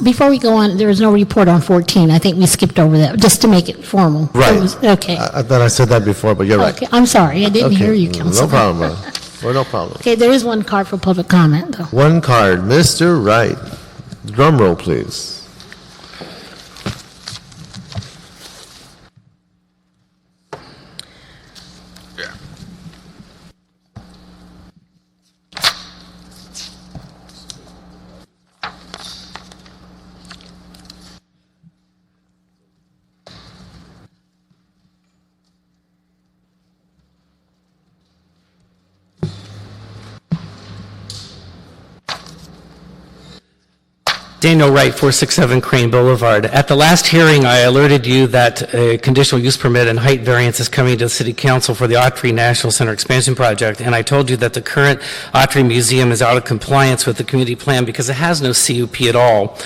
Before we go on, there was no report on 14. I think we skipped over that, just to make it formal. Right. Okay. I thought I said that before, but you're right. Okay, I'm sorry, I didn't hear you, Council. No problem, bro. Well, no problem. Okay, there is one card for public comment, though. One card, Mr. Wright. Drum roll, please. Daniel Wright, 467 Crane Boulevard. At the last hearing, I alerted you that a conditional use permit and height variance is coming to the City Council for the Autry National Center Expansion Project, and I told you that the current Autry Museum is out of compliance with the community plan because it has no CUP at all.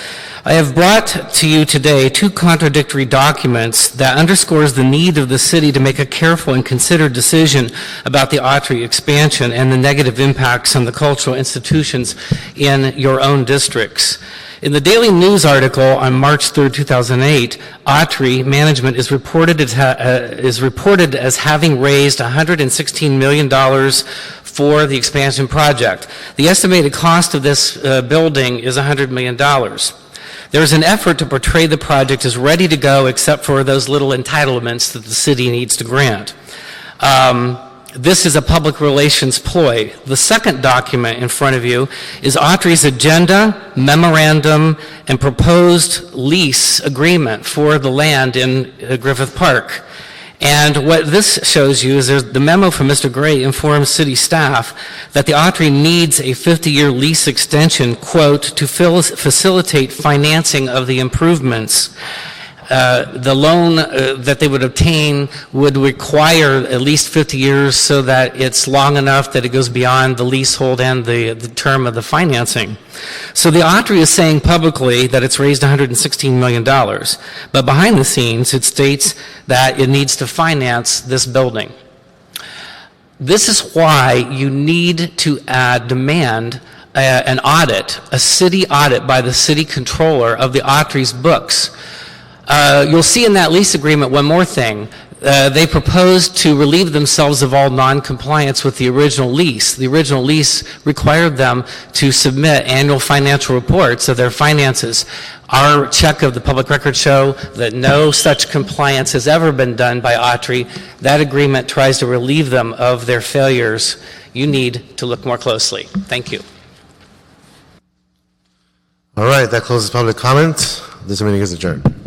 I have brought to you today 2 contradictory documents that underscores the need of the city to make a careful and considered decision about the Autry expansion and the negative impacts on the cultural institutions in your own districts. In the Daily News article on March 3, 2008, Autry management is reported as having raised $116 million for the expansion project. The estimated cost of this building is $100 million. There's an effort to portray the project as ready to go except for those little entitlements that the city needs to grant. This is a public relations ploy. The second document in front of you is Autry's agenda, memorandum, and proposed lease agreement for the land in Griffith Park. And what this shows you is the memo from Mr. Gray informs city staff that the Autry needs a 50-year lease extension, quote, to facilitate financing of the improvements. The loan that they would obtain would require at least 50 years so that it's long enough that it goes beyond the leasehold and the term of the financing. So the Autry is saying publicly that it's raised $116 million, but behind the scenes it states that it needs to finance this building. This is why you need to demand an audit, a city audit by the city controller of the Autry's books. You'll see in that lease agreement one more thing. they proposed to relieve themselves of all non-compliance with the original lease. The original lease required them to submit annual financial reports of their finances. Our check of the public records show that no such compliance has ever been done by Autry. That agreement tries to relieve them of their failures. You need to look more closely. Thank you. All right, that closes public comment. This meeting is adjourned.